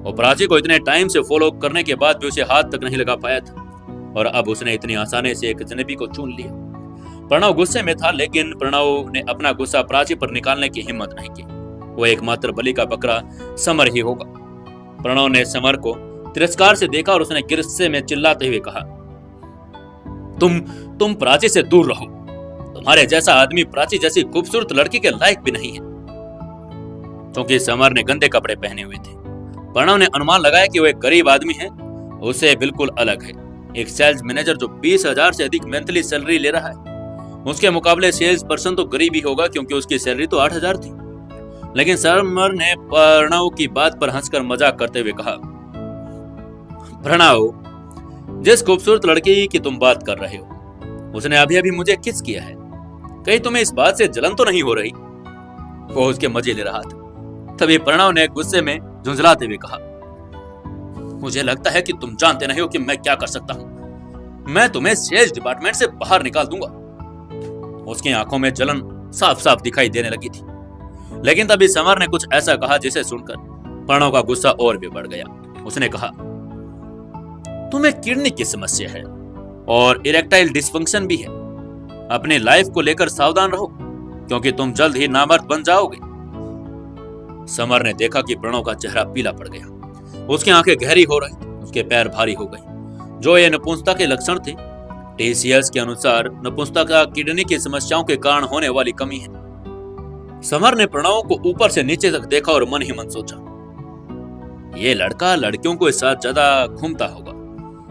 और प्राची को इतने टाइम से फॉलो करने के बाद भी उसे हाथ तक नहीं लगा पाया था, और अब उसने इतनी आसानी से एक अजनबी को चुन लिया। प्रणव गुस्से में था, लेकिन प्रणव ने अपना गुस्सा प्राची पर निकालने की हिम्मत नहीं की। वो एकमात्र बलि का बकरा समर ही होगा। प्रणव ने समर को तिरस्कार से देखा और उसने गुस्से में चिल्लाते हुए कहा, तुम प्राची से दूर रहो। तुम्हारे जैसा आदमी प्राची जैसी खूबसूरत लड़की के लायक भी नहीं है। क्योंकि समर ने गंदे कपड़े पहने हुए थे, प्रणव ने अनुमान लगाया कि वो एक गरीब आदमी है। उसे बिल्कुल अलग है। एक सेल्स मैनेजर जो 20,000 से अधिक मंथली सैलरी ले रहा है, उसके मुकाबले सेल्स पर्सन तो गरीब ही होगा, क्योंकि उसकी सैलरी तो 8,000 थी। लेकिन समर ने प्रणव की बात पर हंसकर मजाक करते हुए कहा, प्रणव, जिस खूबसूरत लड़की की तुम बात कर रहे हो, उसने अभी अभी मुझे किस किया है। कहीं तुम्हें इस बात से जलन तो नहीं हो रही? वो उसके मजे ले रहा था। तभी प्रणव ने गुस्से में झुंझलाते हुए कहा, मुझे लगता है कि तुम जानते नहीं हो कि मैं क्या कर सकता हूं। मैं तुम्हें सेल्स डिपार्टमेंट से बाहर निकाल दूंगा। उसकी आंखों में जलन साफ साफ दिखाई देने लगी थी। लेकिन तभी समर ने कुछ ऐसा कहा जिसे सुनकर प्रणव का गुस्सा और भी बढ़ गया। उसने कहा, तुम्हें किडनी की समस्या है और इरेक्टाइल डिसफंक्शन भी है। अपनी लाइफ को लेकर सावधान रहो, क्योंकि तुम जल्द ही नामर्द बन जाओगे। समर ने देखा कि प्रणव का चेहरा पीला पड़ गया। उसकी आंखें गहरी हो रही थी, उसके पैर भारी हो गए, जो ये नपुंसकता के लक्षण थे। टीसीएस के अनुसार नपुंसकता किडनी की समस्याओं के कारण होने वाली कमी है। समर ने प्रणव को ऊपर से नीचे तक देखा और मन ही मन सोचा, ये लड़का लड़कियों के साथ ज्यादा घूमता होगा,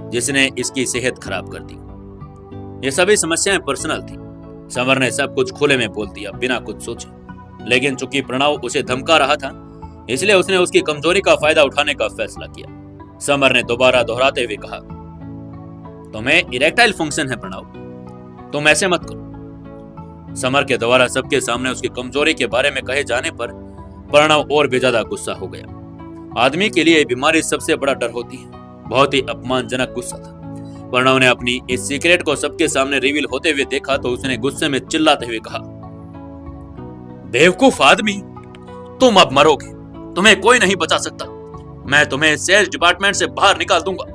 जिसने इसकी सेहत खराब कर दी। ये सभी समस्याएं पर्सनल थी। समर ने सब कुछ खुले में बोल दिया, बिना कुछ सोचे। लेकिन चूंकि प्रणव उसे धमका रहा था, इसलिए उसने उसकी कमजोरी का फायदा उठाने का फैसला किया। समर ने दोबारा दोहराते हुए कहा, तुम्हें इरेक्टाइल फंक्शन है प्रणव, तुम ऐसे मत करो। समर के दोबारा सबके सामने उसकी कमजोरी के बारे में कहे जाने पर प्रणव और भी ज्यादा गुस्सा हो गया। आदमी के लिए बीमारी सबसे बड़ा डर होती है। बहुत ही अपमानजनक गुस्सा था। प्रणव ने अपनी इस सीक्रेट को सबके सामने रिवील होते हुए देखा तो उसने गुस्से में चिल्लाते हुए कहा, बेवकूफ आदमी, तुम अब मरोगे। तुम्हें कोई नहीं बचा सकता। मैं तुम्हें सेल्स डिपार्टमेंट से बाहर निकाल दूंगा।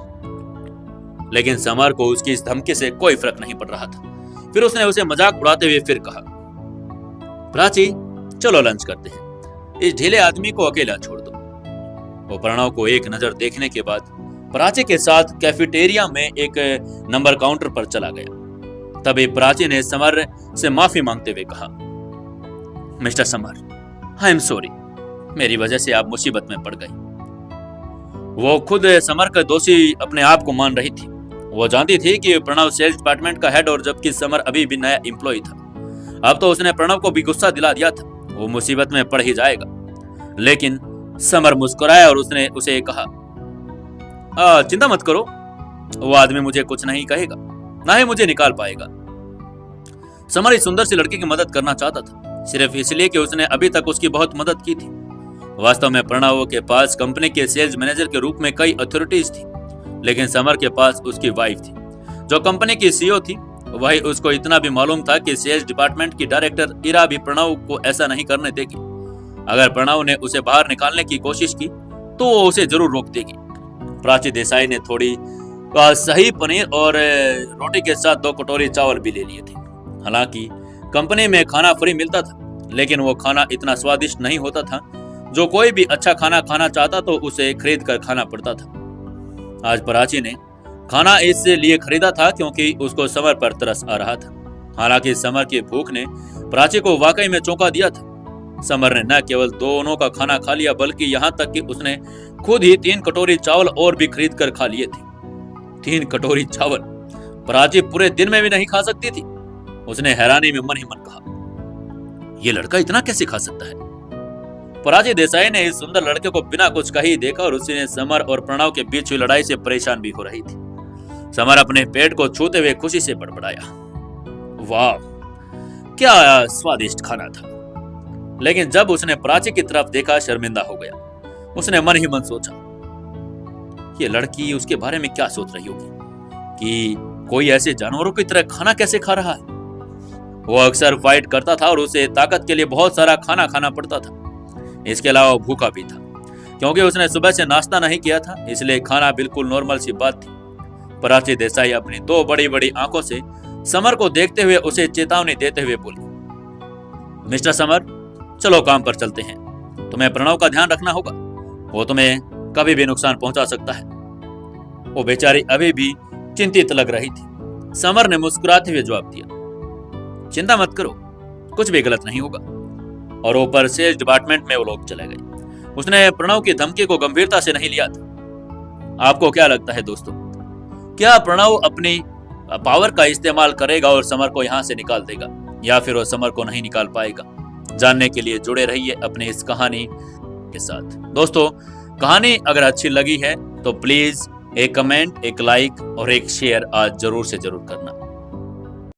लेकिन समर को उसकी इस धमकी से कोई फर्क नहीं पड़ रहा था। फिर उसने उसे मजाक उड़ाते हुए फिर कहा, प्राची, चलो लंच करते हैं। इस ढीले आदमी को अकेला छोड़ दो। वो प्रणव को एक नजर देखने के बाद प्राची के साथ कैफेटेरिया में एक नंबर काउंटर पर चला गया। तभी प्राची ने समर से माफी मांगते हुए कहा, mister summer, I am sorry, मेरी वजह से आप मुसीबत में पड़ गई। वो खुद समर का दोषी अपने आप को मान रही थी। वो जानती थी कि प्रणव सेल्स डिपार्टमेंट का हेड और जबकि समर अभी भी नया एम्प्लॉय था। अब तो उसने प्रणव को भी गुस्सा दिला दिया था। वो मुसीबत में पड़ ही जाएगा। लेकिन समर मुस्कुराया और उसने उसे कहा, चिंता मत करो, वो आदमी मुझे कुछ नहीं कहेगा, ना ही मुझे निकाल पाएगा। समर इस सुंदर सी लड़की की मदद करना चाहता था, सिर्फ इसलिए कि उसने अभी तक उसकी बहुत मदद की थी। वास्तव में प्रणव के पास कंपनी के सेल्स मैनेजर के रूप में कई अथॉरिटीज थी, लेकिन समर के पास उसकी वाइफ थी, जो कंपनी की सीईओ थी। वही उसको इतना भी मालूम था कि सेल्स डिपार्टमेंट की डायरेक्टर इरा भी प्रणव को ऐसा नहीं करने देगी। अगर प्रणव ने उसे बाहर निकालने की कोशिश की तो वो उसे जरूर रोक देगी। प्राची देसाई ने थोड़ी सही पनीर और रोटी के साथ 2 कटोरी चावल भी ले लिए थे। हालांकि कंपनी में खाना फ्री मिलता था, लेकिन वो खाना इतना स्वादिष्ट नहीं होता था। जो कोई भी अच्छा खाना खाना चाहता तो उसे खरीद कर खाना पड़ता था। आज प्राची ने खाना इसलिए खरीदा था क्योंकि उसको समर पर तरस आ रहा था। हालांकि समर की भूख ने प्राची को वाकई में चौंका दिया था। समर ने न केवल दोनों का खाना खा लिया, बल्कि यहाँ तक कि उसने खुद ही 3 कटोरी चावल और भी खरीद कर खा लिए थे। 3 कटोरी चावल प्राची पूरे दिन में भी नहीं खा सकती थी। उसने हैरानी में मन ही मन कहा, यह लड़का इतना कैसे खा सकता है? प्राची देसाई ने इस सुंदर लड़के को बिना कुछ कही देखा और उसी ने समर और प्रणव के बीच हुई लड़ाई से परेशान भी हो रही थी। समर अपने पेट को छूते हुए खुशी से बड़बड़ाया, वाह क्या स्वादिष्ट खाना था। लेकिन जब उसने प्राची की तरफ देखा शर्मिंदा हो गया। उसने मन ही मन सोचा, ये लड़की उसके बारे में क्या सोच रही होगी कि कोई ऐसे जानवरों की तरह खाना कैसे खा रहा है। वो अक्सर फाइट करता था और उसे ताकत के लिए बहुत सारा खाना खाना पड़ता था। इसके अलावा वो भूखा भी था क्योंकि उसने सुबह से नाश्ता नहीं किया था, इसलिए खाना बिल्कुल नॉर्मल सी बात थी। प्राची देसाई अपनी दो बड़ी बड़ी आंखों से समर को देखते हुए उसे चेतावनी देते हुए बोली, मिस्टर समर, चलो काम पर चलते हैं। तुम्हें प्रणव का ध्यान रखना होगा, वो तुम्हें कभी भी नुकसान पहुंचा सकता है। वो बेचारी अभी भी चिंतित लग रही थी। समर ने मुस्कुराते हुए जवाब दिया, चिंता मत करो, कुछ भी गलत नहीं होगा। और ऊपर सेल्स डिपार्टमेंट में वो लोग चले गए। उसने प्रणव की धमकी को गंभीरता से नहीं लिया था। आपको क्या लगता है दोस्तों, क्या प्रणव अपनी पावर का इस्तेमाल करेगा और समर को यहां से निकाल देगा, या फिर वो समर को नहीं निकाल पाएगा? जानने के लिए जुड़े रहिए अपने इस कहानी के साथ। दोस्तों, कहानी अगर अच्छी लगी है तो प्लीज एक कमेंट, एक लाइक और एक शेयर आज जरूर से जरूर करना।